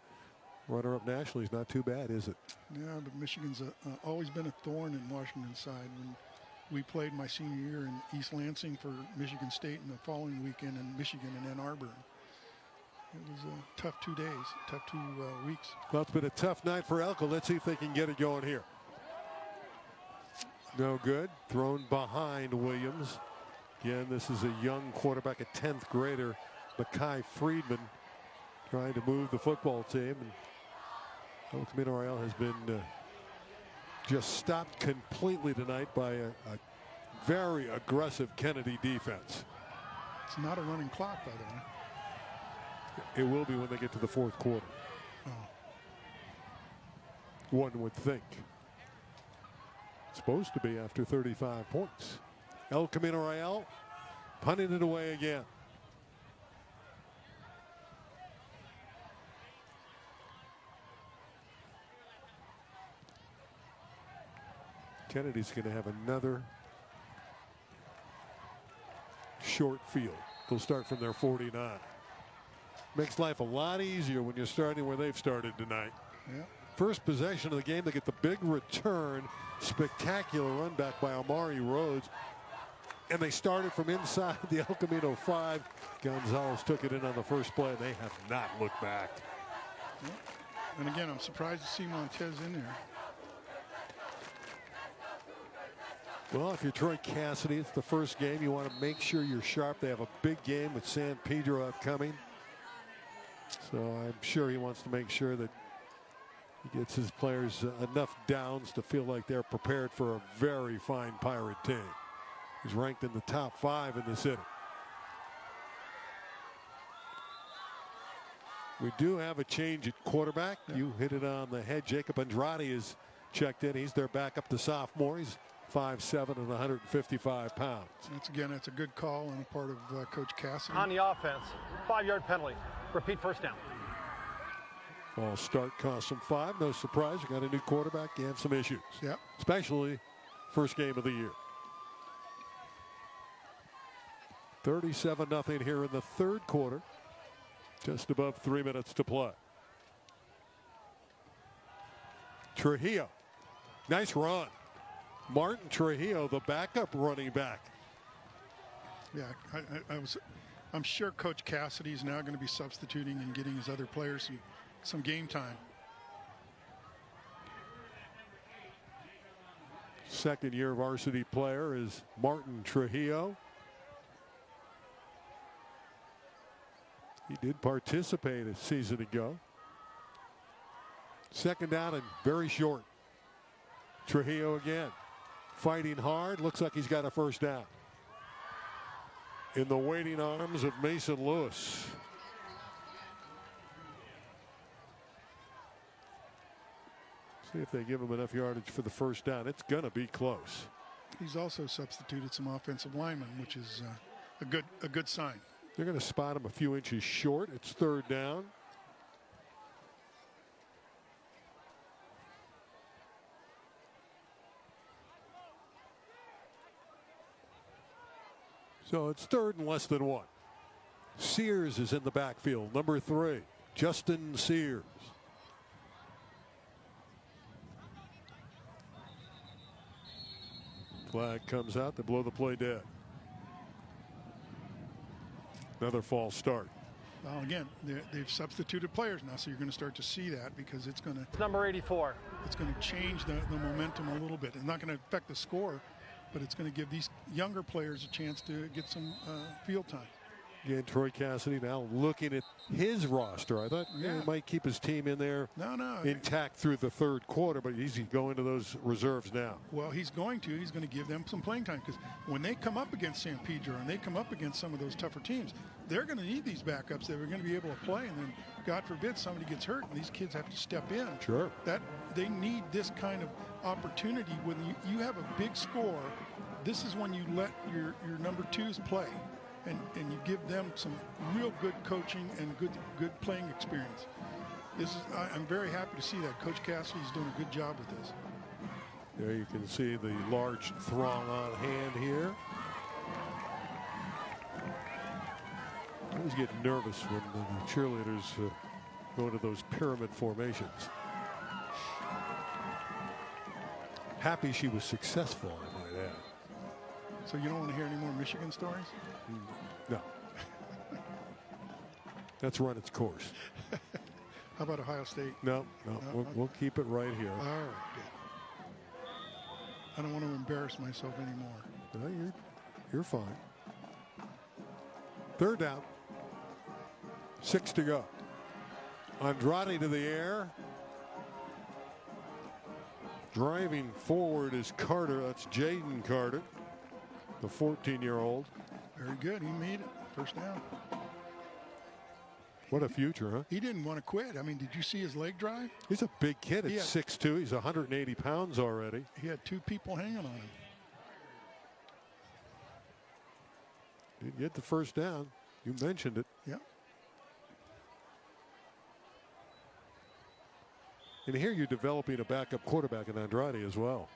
runner-up nationally is not too bad, is it? Yeah, but Michigan's always been a thorn in Washington's side. When we played my senior year in East Lansing for Michigan State, and the following weekend in Michigan and Ann Arbor. It was a tough 2 days, tough 2 weeks. Well, it's been a tough night for Elko. Let's see if they can get it going here. No good. Thrown behind Williams. Again, this is a young quarterback, a 10th grader, Mekhi Friedman, trying to move the football team. And El Camino Royale has been just stopped completely tonight by a very aggressive Kennedy defense. It's not a running clock, by the way. It will be when they get to the 4th quarter. Oh. One would think. It's supposed to be after 35 points. El Camino Royale punting it away again. Kennedy's going to have another short field. They'll start from their 49. Makes life a lot easier when you're starting where they've started tonight. Yeah. First possession of the game, they get the big return. Spectacular run back by Amari Rhodes. And they started from inside the El Camino 5. Gonzalez took it in on the first play. They have not looked back. Yeah. And again, I'm surprised to see Montez in there. Well, if you're Troy Cassidy, it's the first game. You want to make sure you're sharp. They have a big game with San Pedro upcoming. So I'm sure he wants to make sure that he gets his players enough downs to feel like they're prepared for a very fine Pirate team. He's ranked in the top 5 in the city. We do have a change at quarterback. Yeah. You hit it on the head. Jacob Andrade is checked in. He's their backup, the sophomore. He's 5'7" and 155 pounds. That's a good call on the part of Coach Cassidy. On the offense, 5-yard penalty. Repeat first down. False start costs them 5. No surprise. You got a new quarterback. You have some issues. Yeah. Especially first game of the year. 37-0 here in the 3rd quarter. Just above 3 minutes to play. Trujillo. Nice run. Martin Trujillo, the backup running back. Yeah, I'm sure Coach Cassidy is now going to be substituting and getting his other players some game time. Second-year varsity player is Martin Trujillo. He did participate a season ago. Second down and very short. Trujillo again. Fighting hard. Looks like he's got a first down. in the waiting arms of Mason Lewis. See if they give him enough yardage for the first down. It's going to be close. He's also substituted some offensive linemen, which is a good sign. They're going to spot him a few inches short. It's third down. So it's third and less than one. Sears is in the backfield, number 3, Justin Sears. Flag comes out to blow the play dead. Another false start. Well, again, they've substituted players now, so you're going to start to see that because it's going to Number 84. it's going to change the momentum a little bit. It's not going to affect the score, but it's going to give these younger players a chance to get some field time. Again, Troy Cassidy now looking at his roster. I thought he might keep his team in there intact through the third quarter, but he's going to those reserves now. Well, he's going to give them some playing time because when they come up against San Pedro and they come up against some of those tougher teams, they're going to need these backups that are going to be able to play. And then, God forbid, somebody gets hurt and these kids have to step in. Sure. That they need this kind of opportunity when you have a big score. This is when you let your number 2s play. And you give them some real good coaching and good playing experience. I'm very happy to see that. Coach Cassidy's doing a good job with this. There you can see the large throng on hand here. I always get nervous when the cheerleaders go into those pyramid formations. Happy she was successful, I might add. So you don't want to hear any more Michigan stories? No. That's run its course. How about Ohio State? No. We'll keep it right here. All right, good. I don't want to embarrass myself anymore. No, you're fine. Third down. 6 to go. Andrade to the air. Driving forward is Carter. That's Jaden Carter, the 14-year-old. Very good. He made it. First down. What a future, huh? He didn't want to quit. I mean, did you see his leg drive? He's a big kid at 6'2". He's 180 pounds already. He had 2 people hanging on him. Didn't get the first down. You mentioned it. Yeah. And here you're developing a backup quarterback in Andrade as well.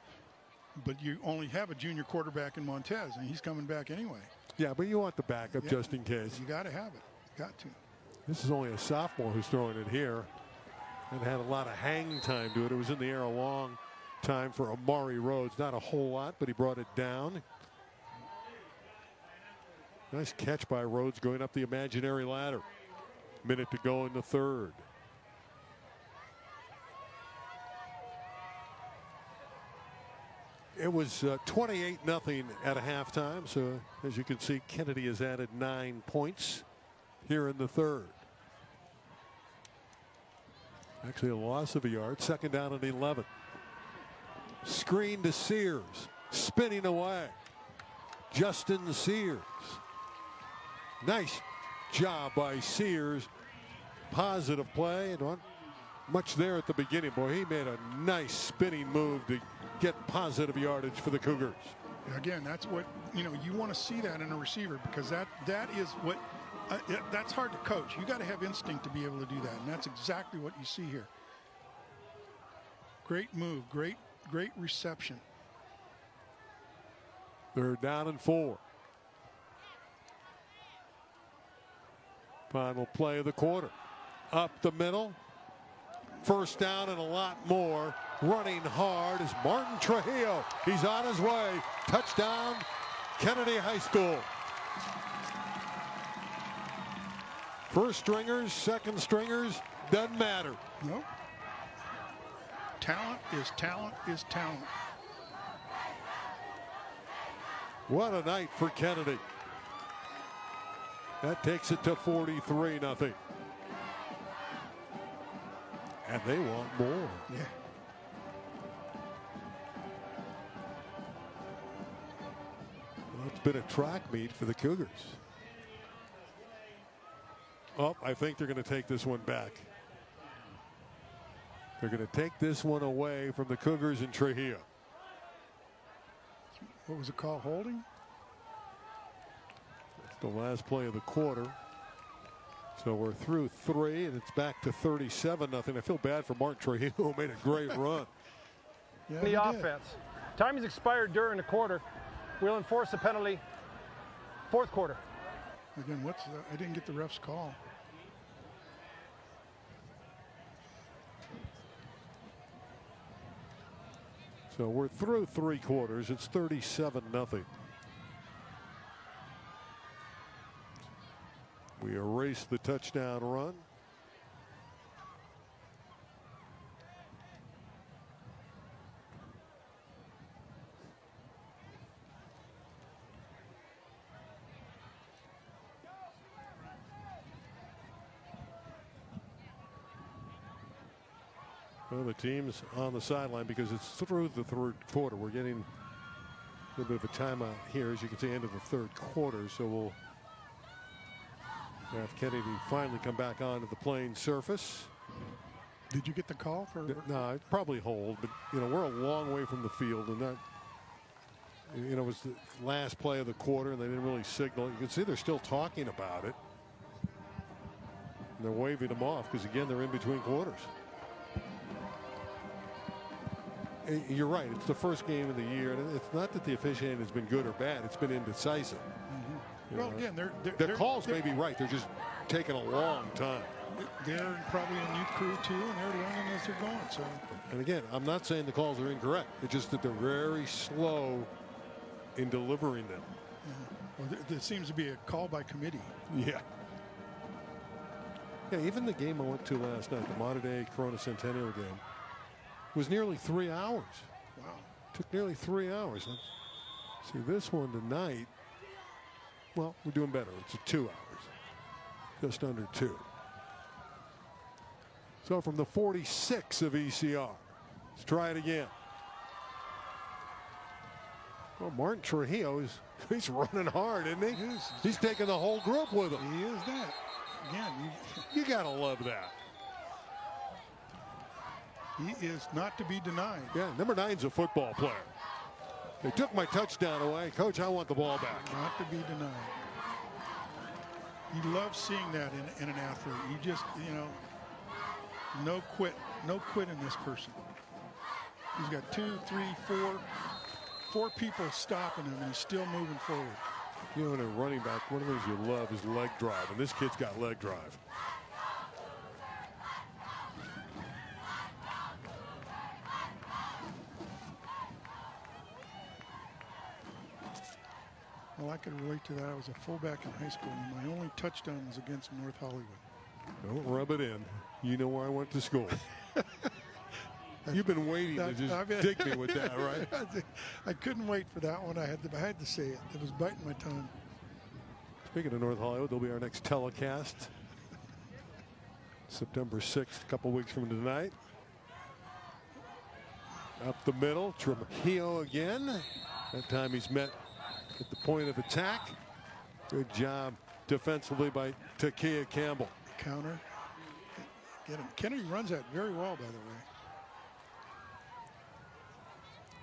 But you only have a junior quarterback in Montez, and he's coming back anyway. Yeah, but you want the backup just in case. You got to have it. Got to. This is only a sophomore who's throwing it here. And had a lot of hang time to it. It was in the air a long time for Amari Rhodes. Not a whole lot, but he brought it down. Nice catch by Rhodes going up the imaginary ladder. Minute to go in the third. It was 28-0 at a halftime. So as you can see, Kennedy has added 9 points here in the third. Actually a loss of a yard. Second down and 11. Screen to Sears. Spinning away. Justin Sears. Nice job by Sears. Positive play. And not much there at the beginning. Boy, he made a nice spinning move to get positive yardage for the Cougars. Again, that's what, you want to see that in a receiver because that is what, that's hard to coach. You got to have instinct to be able to do that. And that's exactly what you see here. Great move. Great reception. They're down and 4. Final play of the quarter. Up the middle. First down and a lot more. Running hard is Martin Trujillo. He's on his way. Touchdown, Kennedy High School. First stringers, second stringers, doesn't matter. No. Talent is talent is talent. What a night for Kennedy. That takes it to 43-0. And they want more. Yeah. Well, it's been a track meet for the Cougars. Oh, I think they're going to take this one back. They're going to take this one away from the Cougars and Trujillo. What was it called? Holding? That's the last play of the quarter. So we're through 3, and it's back to 37-0. I feel bad for Martin Trujillo, who made a great run. Yeah, The offense. Time has expired during the quarter. We'll enforce a penalty. Fourth quarter. Again, I didn't get the ref's call. So we're through 3 quarters. It's 37-0. We erase the touchdown run. Well, the team's on the sideline because it's through the third quarter. We're getting a little bit of a timeout here, as you can see, end of the third quarter. So we'll have Kennedy finally come back onto the playing surface. Did you get the call for? No, I'd probably hold, but we're a long way from the field, and that it was the last play of the quarter, and they didn't really signal. You can see they're still talking about it. And they're waving them off because, again, they're in between quarters. You're right. It's the first game of the year, and it's not that the officiating has been good or bad. It's been indecisive. Mm-hmm. Well, again, their calls may be right. They're just taking a long time. They're probably a new crew too, and they're learning as they're going. So, and again, I'm not saying the calls are incorrect. It's just that they're very slow in delivering them. Well, there seems to be a call by committee. Yeah. Yeah. Even the game I went to last night, the Mater Dei Corona Centennial game, was nearly 3 hours. Wow. Took nearly 3 hours. Let's see this one tonight. Well, we're doing better. It's 2 hours. Just under 2. So from the 46 of ECR, let's try it again. Well, Martin Trujillo he's running hard, isn't he? He's taking the whole group with him. He is that. Again, you got to love that. He is not to be denied. Yeah, number 9's a football player. They took my touchdown away. Coach, I want the ball back. Not to be denied. You love seeing that in an athlete. You just, no quit in this person. He's got 2, 3, 4 people stopping him, and he's still moving forward. In a running back, one of the things you love is leg drive, and this kid's got leg drive. Well, I could relate to that. I was a fullback in high school, and my only touchdown was against North Hollywood. Don't rub it in. You know where I went to school. You've been waiting to just dig me with that, right? I couldn't wait for that one. I had to say it. It was biting my tongue. Speaking of North Hollywood, they'll be our next telecast. September 6th, a couple weeks from tonight. Up the middle, Trujillo again. That time he's met at the point of attack. Good job defensively by Takia Campbell. Counter. Get him. Kennedy runs that very well, by the way.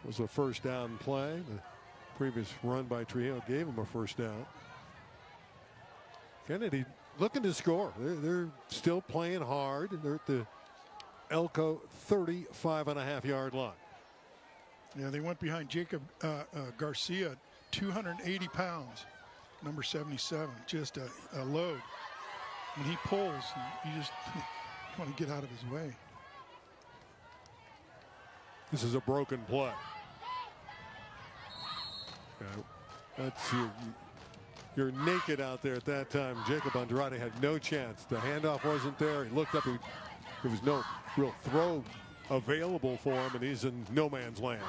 It was a first down play. The previous run by Trujillo gave him a first down. Kennedy looking to score. They're still playing hard. They're at the Elko 35.5-yard line. Yeah, they went behind Jacob Garcia, 280 pounds, number 77, just a load. When he pulls, you just want to get out of his way. This is a broken play. That's you're naked out there at that time. Jacob Andrade had no chance. The handoff wasn't there. He looked up. There was no real throw available for him, and he's in no man's land.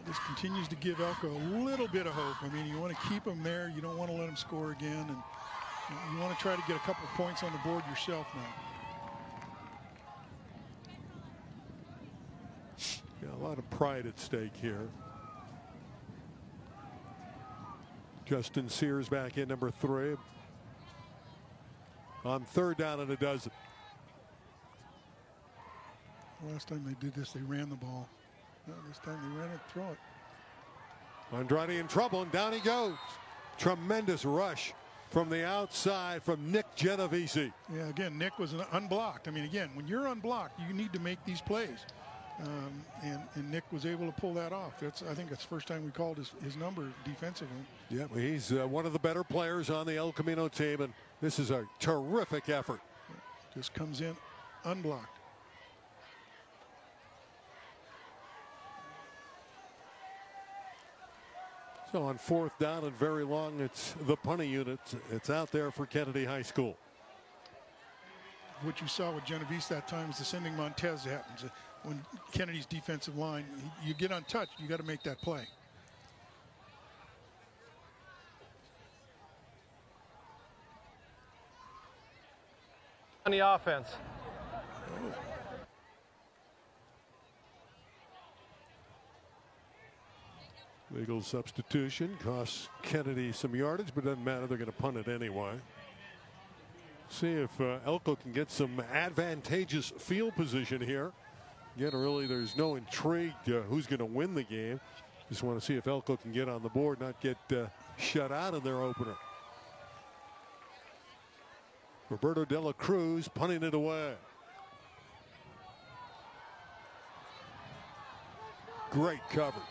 This continues to give Elko a little bit of hope. I mean, you want to keep him there. You don't want to let him score again, and you want to try to get a couple points on the board yourself now. Yeah, a lot of pride at stake here. Justin Sears back in, number 3. On 3rd down and a dozen. Last time they did this, they ran the ball. No, this time they ran it, throw it. Andrade in trouble, and down he goes. Tremendous rush from the outside from Nick Genovese. Yeah, again, Nick was unblocked. I mean, again, when you're unblocked, you need to make these plays. And Nick was able to pull that off. I think that's the first time we called his number defensively. Yeah, he's one of the better players on the El Camino team, and this is a terrific effort. Just comes in unblocked. So on 4th down and very long, it's the punting unit. It's out there for Kennedy High School. What you saw with Genovese that time is the sending Montez happens. When Kennedy's defensive line, you get untouched, you got to make that play. On the offense. Legal substitution costs Kennedy some yardage, but doesn't matter. They're going to punt it anyway. See if Elko can get some advantageous field position here. Again, really, there's no intrigue who's going to win the game. Just want to see if Elko can get on the board, not get shut out in their opener. Roberto De La Cruz punting it away. Great coverage.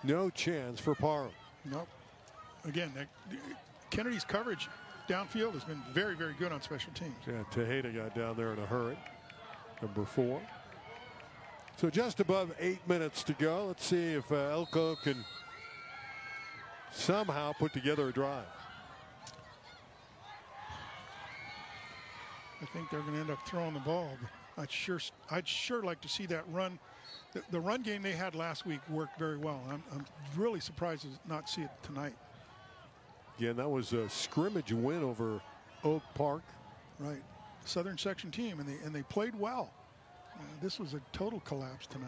No chance for Parham. Nope. Again, Kennedy's coverage downfield has been very, very good on special teams. Yeah, Tejeda got down there in a hurry. Number 4. So just above 8 minutes to go. Let's see if Elko can somehow put together a drive. I think they're going to end up throwing the ball. But I'd sure like to see that run. The run game they had last week worked very well. I'm really surprised to not see it tonight. Again, that was a scrimmage win over Oak Park. Right. Southern section team, and they played well. This was a total collapse tonight.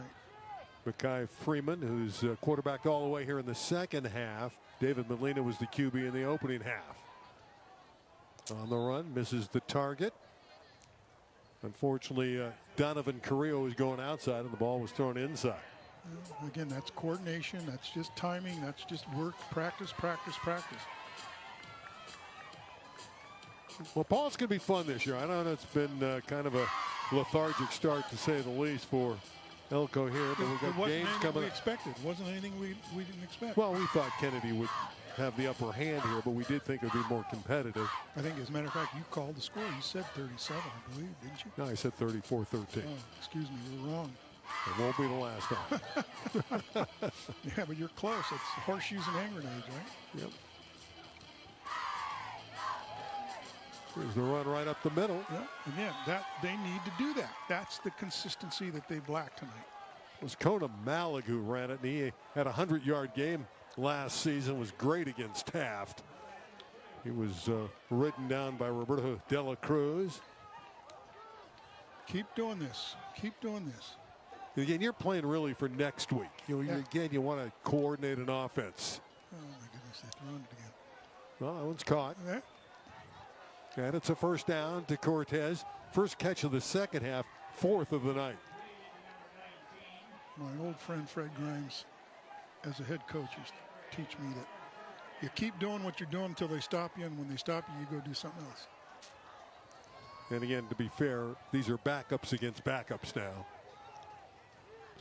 Mackay Freeman, who's quarterbacked all the way here in the second half. David Molina was the QB in the opening half. On the run, misses the target. Unfortunately, Donovan Carrillo was going outside, and the ball was thrown inside. Again, that's coordination. That's just timing. That's just work, practice, practice, practice. Well, Paul, it's going to be fun this year. I know it's been kind of a lethargic start, to say the least, for Elko here, but we've got games coming up. Expected. It wasn't anything we didn't expect. Well, we thought Kennedy would have the upper hand here, but we did think it would be more competitive. I think, as a matter of fact, you called the score. You said 37, I believe, didn't you? No, I said 34-13. Oh, excuse me, you're wrong. It won't be the last time. Yeah, but you're close. It's horseshoes and hand grenades, right? Yep. Here's the run right up the middle. Yeah, again, they need to do that. That's the consistency that they've lacked tonight. It was Kona Malik who ran it, and he had a 100-yard game last season, was great against Taft. He was ridden down by Roberto De La Cruz. Keep doing this. Keep doing this. Again, you're playing really for next week. Again, you want to coordinate an offense. Oh, my goodness, they're throwing it again. Well, that one's caught. Yeah. And it's a first down to Cortez. First catch of the second half, 4th of the night. My old friend Fred Grimes, as a head coach, used to teach me that you keep doing what you're doing until they stop you, and when they stop you, you go do something else. And again, to be fair, these are backups against backups now.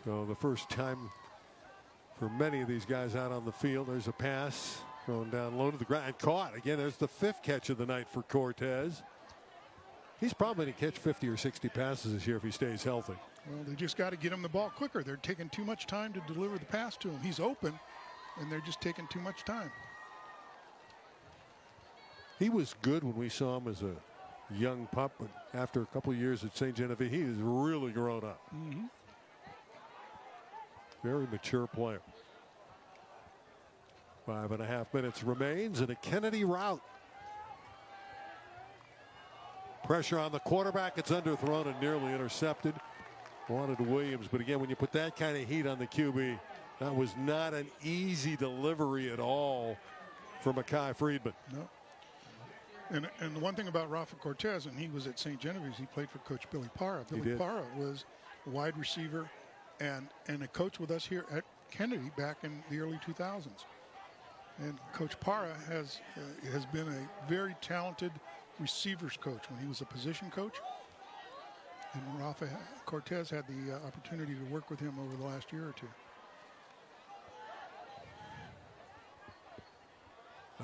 So the first time for many of these guys out on the field. There's a pass thrown down low to the ground and caught. Again, there's the 5th catch of the night for Cortez. He's probably going to catch 50 or 60 passes this year if he stays healthy. Well, they just got to get him the ball quicker. They're taking too much time to deliver the pass to him. He's open, and they're just taking too much time. He was good when we saw him as a young pup, but after a couple of years at St. Genevieve, he has really grown up. Mm-hmm. Very mature player. 5.5 minutes remains and a Kennedy route. Pressure on the quarterback. It's underthrown and nearly intercepted. Wanted Williams, but again, when you put that kind of heat on the QB, That was not an easy delivery at all for Mekhi Friedman. No. And the one thing about Rafa Cortez, and he was at St. Genevieve's, he played for Coach Billy Parra. Billy Parra was a wide receiver and a coach with us here at Kennedy back in the early 2000s. And Coach Parra has been a very talented receivers coach when he was a position coach. And Rafa Cortez had the opportunity to work with him over the last year or two.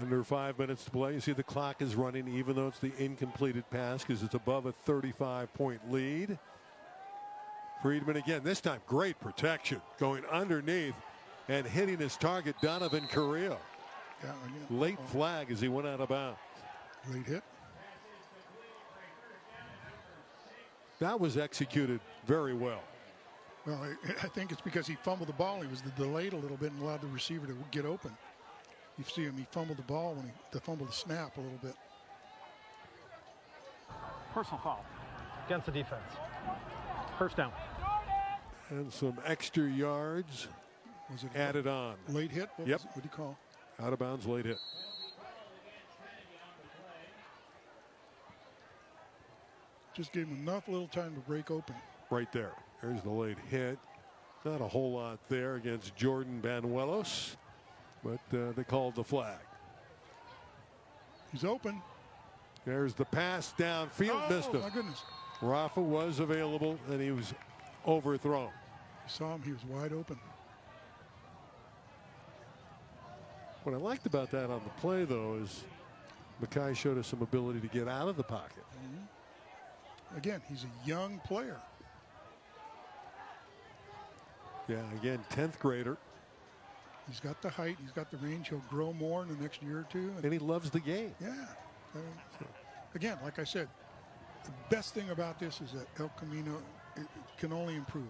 Under 5 minutes to play. You see the clock is running even though it's the incompleted pass because it's above a 35-point lead. Friedman again, this time great protection, going underneath and hitting his target, Donovan Carrillo. Yeah, again. Late flag as he went out of bounds. Late hit. That was executed very well. Well, I think it's because he fumbled the ball. He was delayed a little bit and allowed the receiver to get open. You see him, he fumbled the ball when he fumbled the snap a little bit. Personal foul against the defense. First down. And some extra yards Was it added on. late hit? What Yep. What do you call? Out of bounds, late hit. Just gave him enough little time to break open. Right there. There's the late hit. Not a whole lot there against Jordan Banuelos, but they called the flag. He's open. There's the pass downfield. Missed him. Oh, my goodness. Rafa was available, and he was overthrown. You saw him. He was wide open. What I liked about that on the play, though, is Mekhi showed us some ability to get out of the pocket. Again, he's a young player. Yeah, again, 10th grader. He's got the height. He's got the range. He'll grow more in the next year or two. And he loves the game. Yeah. Again, like I said, the best thing about this is that El Camino it can only improve.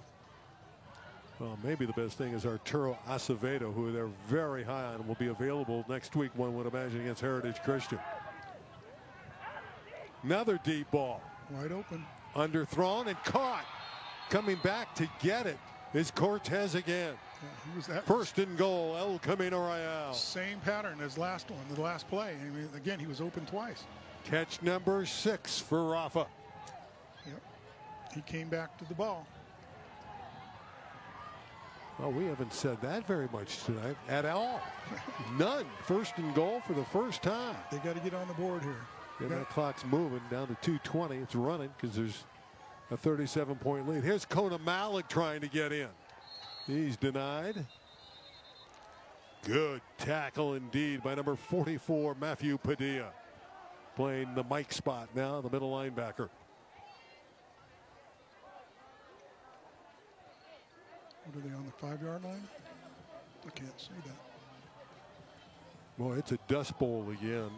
Well, maybe the best thing is Arturo Acevedo, who they're very high on, will be available next week, one would imagine, against Heritage Christian. Another deep ball. Wide open. Underthrown and caught. Coming back to get it is Cortez again. Yeah, he was that First and goal, El Camino Royale. same pattern as last one, the last play. I mean, again, he was open twice. Catch number 6 for Rafa. Yep. He came back to the ball. Well, we haven't said that very much tonight at all. None. First and goal for the first time. They got to get on the board here. And that clock's moving down to 2:20. It's running because there's a 37-point lead. Here's Kona Malik trying to get in. He's denied. Good tackle indeed by number 44, Matthew Padilla. Playing the Mike spot now, the middle linebacker. What are they on the 5-yard line? I can't see that. Boy, it's a dust bowl again.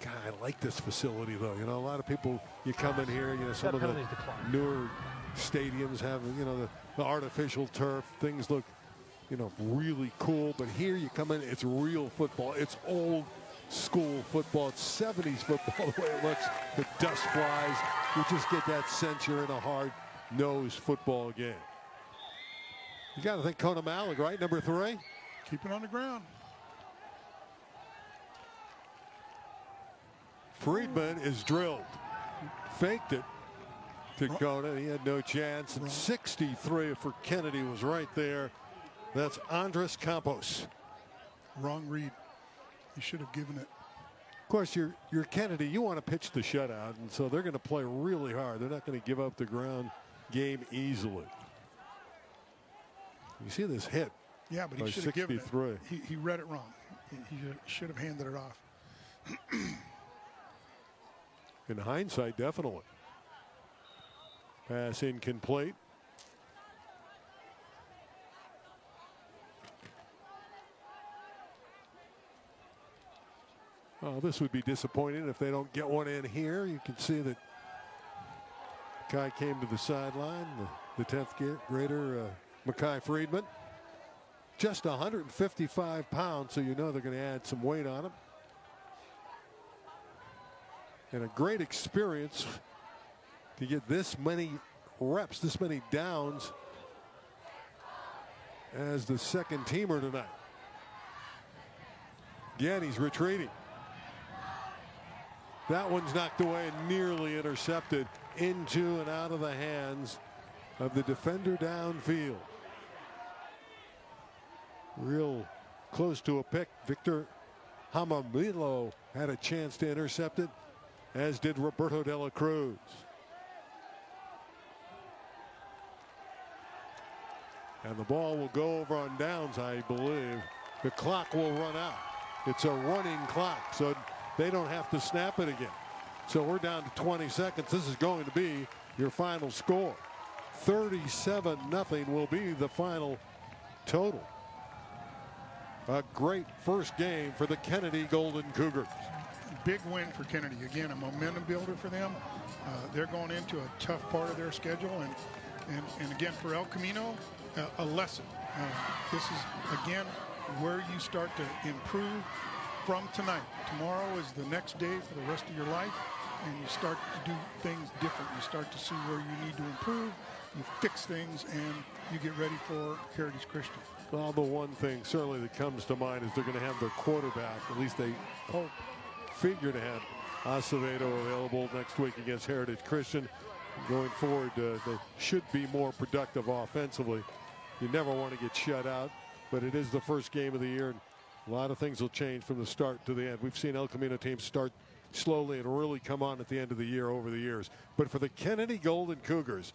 God, I like this facility, though. You know, a lot of people, you come in here, you know, some of the newer stadiums have, you know, the artificial turf. Things look, you know, really cool. But here you come in, it's real football. It's old school football. It's 70s football, the way it looks. The dust flies. You just get that sense you're in a hard-nosed football game. You got to think Kona Malik, right? Number 3? Keep it on the ground. Friedman is drilled. Faked it to Kona. He had no chance. And 63 for Kennedy was right there. That's Andres Campos. Wrong read. He should have given it. Of course, you're Kennedy. You want to pitch the shutout, and so they're going to play really hard. They're not going to give up the ground game easily. You see this hit. Yeah, but he should have given it. 63. He read it wrong. He should have handed it off. In hindsight, definitely. Pass incomplete. Oh, this would be disappointing if they don't get one in here. You can see that guy came to the sideline, the 10th grader, Mekhi Friedman. Just 155 pounds, so you know they're going to add some weight on him. And a great experience to get this many reps, this many downs as the second teamer tonight. Again, he's retreating. That one's knocked away and nearly intercepted into and out of the hands of the defender downfield. Real close to a pick. Victor Hamamilo had a chance to intercept it, as did Roberto de la Cruz. And the ball will go over on downs, I believe. The clock will run out. It's a running clock, so they don't have to snap it again. So we're down to 20 seconds. This is going to be your final score. 37-0 will be the final total. A great first game for the Kennedy Golden Cougars. Big win for Kennedy. Again, a momentum builder for them. They're going into a tough part of their schedule. And again, for El Camino, a lesson. This is, again, where you start to improve from tonight. Tomorrow is the next day for the rest of your life, and you start to do things different. You start to see where you need to improve, you fix things, and you get ready for Heritage Christian. Well, the one thing certainly that comes to mind is they're going to have their quarterback, at least they hope, figure to have Acevedo available next week against Heritage Christian. Going forward, they should be more productive offensively. You never want to get shut out, but it is the first game of the year, and a lot of things will change from the start to the end. We've seen El Camino teams start slowly and really come on at the end of the year over the years. But for the Kennedy Golden Cougars,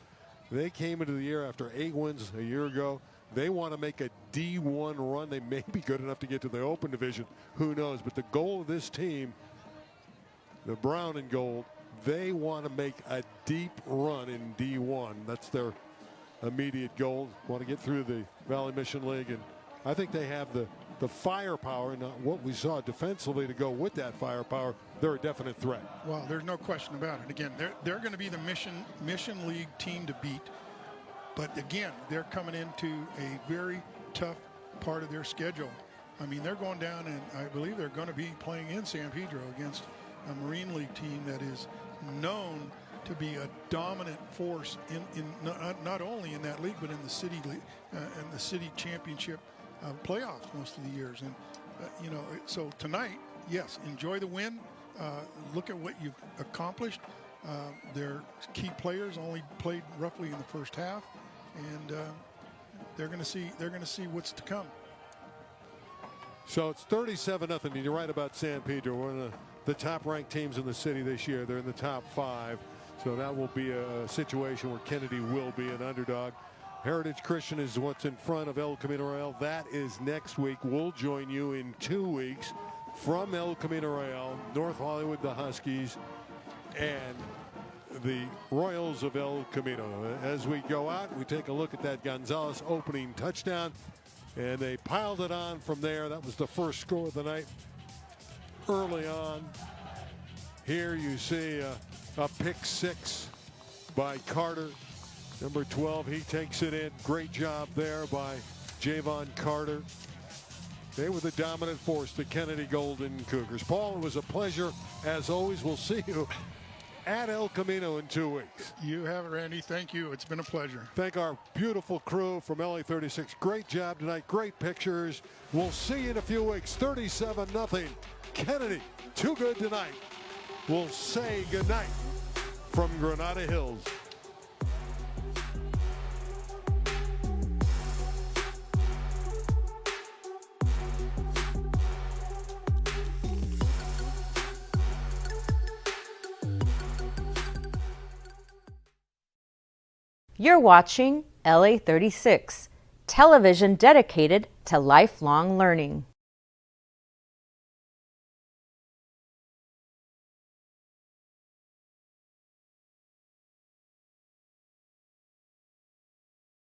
they came into the year after 8 wins a year ago. They want to make a D1 run. They may be good enough to get to the Open Division. Who knows? But the goal of this team, the brown and gold, they want to make a deep run in D1. That's their immediate goal. Want to get through the Valley Mission League, and I think they have the firepower and what we saw defensively to go with that firepower. They're a definite threat. Well, there's no question about it. Again, they're going to be the Mission League team to beat. But again, they're coming into a very tough part of their schedule. I mean, they're going down, and I believe they're going to be playing in San Pedro against a Marine League team that is known to be a dominant force in not only in that league, but in the city and the city championship playoffs most of the years. And you know, so tonight, yes, enjoy the win. Look at what you've accomplished. Their key players only played roughly in the first half, and they're going to see what's to come. So it's 37-0, and you're right about San Pedro. One of the top-ranked teams in the city this year. They're in the top 5, so that will be a situation where Kennedy will be an underdog. Heritage Christian is what's in front of El Camino Real. That is next week. We'll join you in 2 weeks from El Camino Real, North Hollywood, the Huskies, and the Royals of El Camino. As we go out, we take a look at that Gonzalez opening touchdown, and they piled it on from there. That was the first score of the night. Early on, here you see a pick 6 by Carter. Number 12, he takes it in. Great job there by Javon Carter. They were the dominant force, the Kennedy Golden Cougars. Paul, it was a pleasure. As always, we'll see you at El Camino in 2 weeks. You have it, Randy. Thank you. It's been a pleasure. Thank our beautiful crew from LA36. Great job tonight. Great pictures. We'll see you in a few weeks. 37-0. Kennedy, too good tonight. We'll say goodnight from Granada Hills. You're watching LA36, television dedicated to lifelong learning.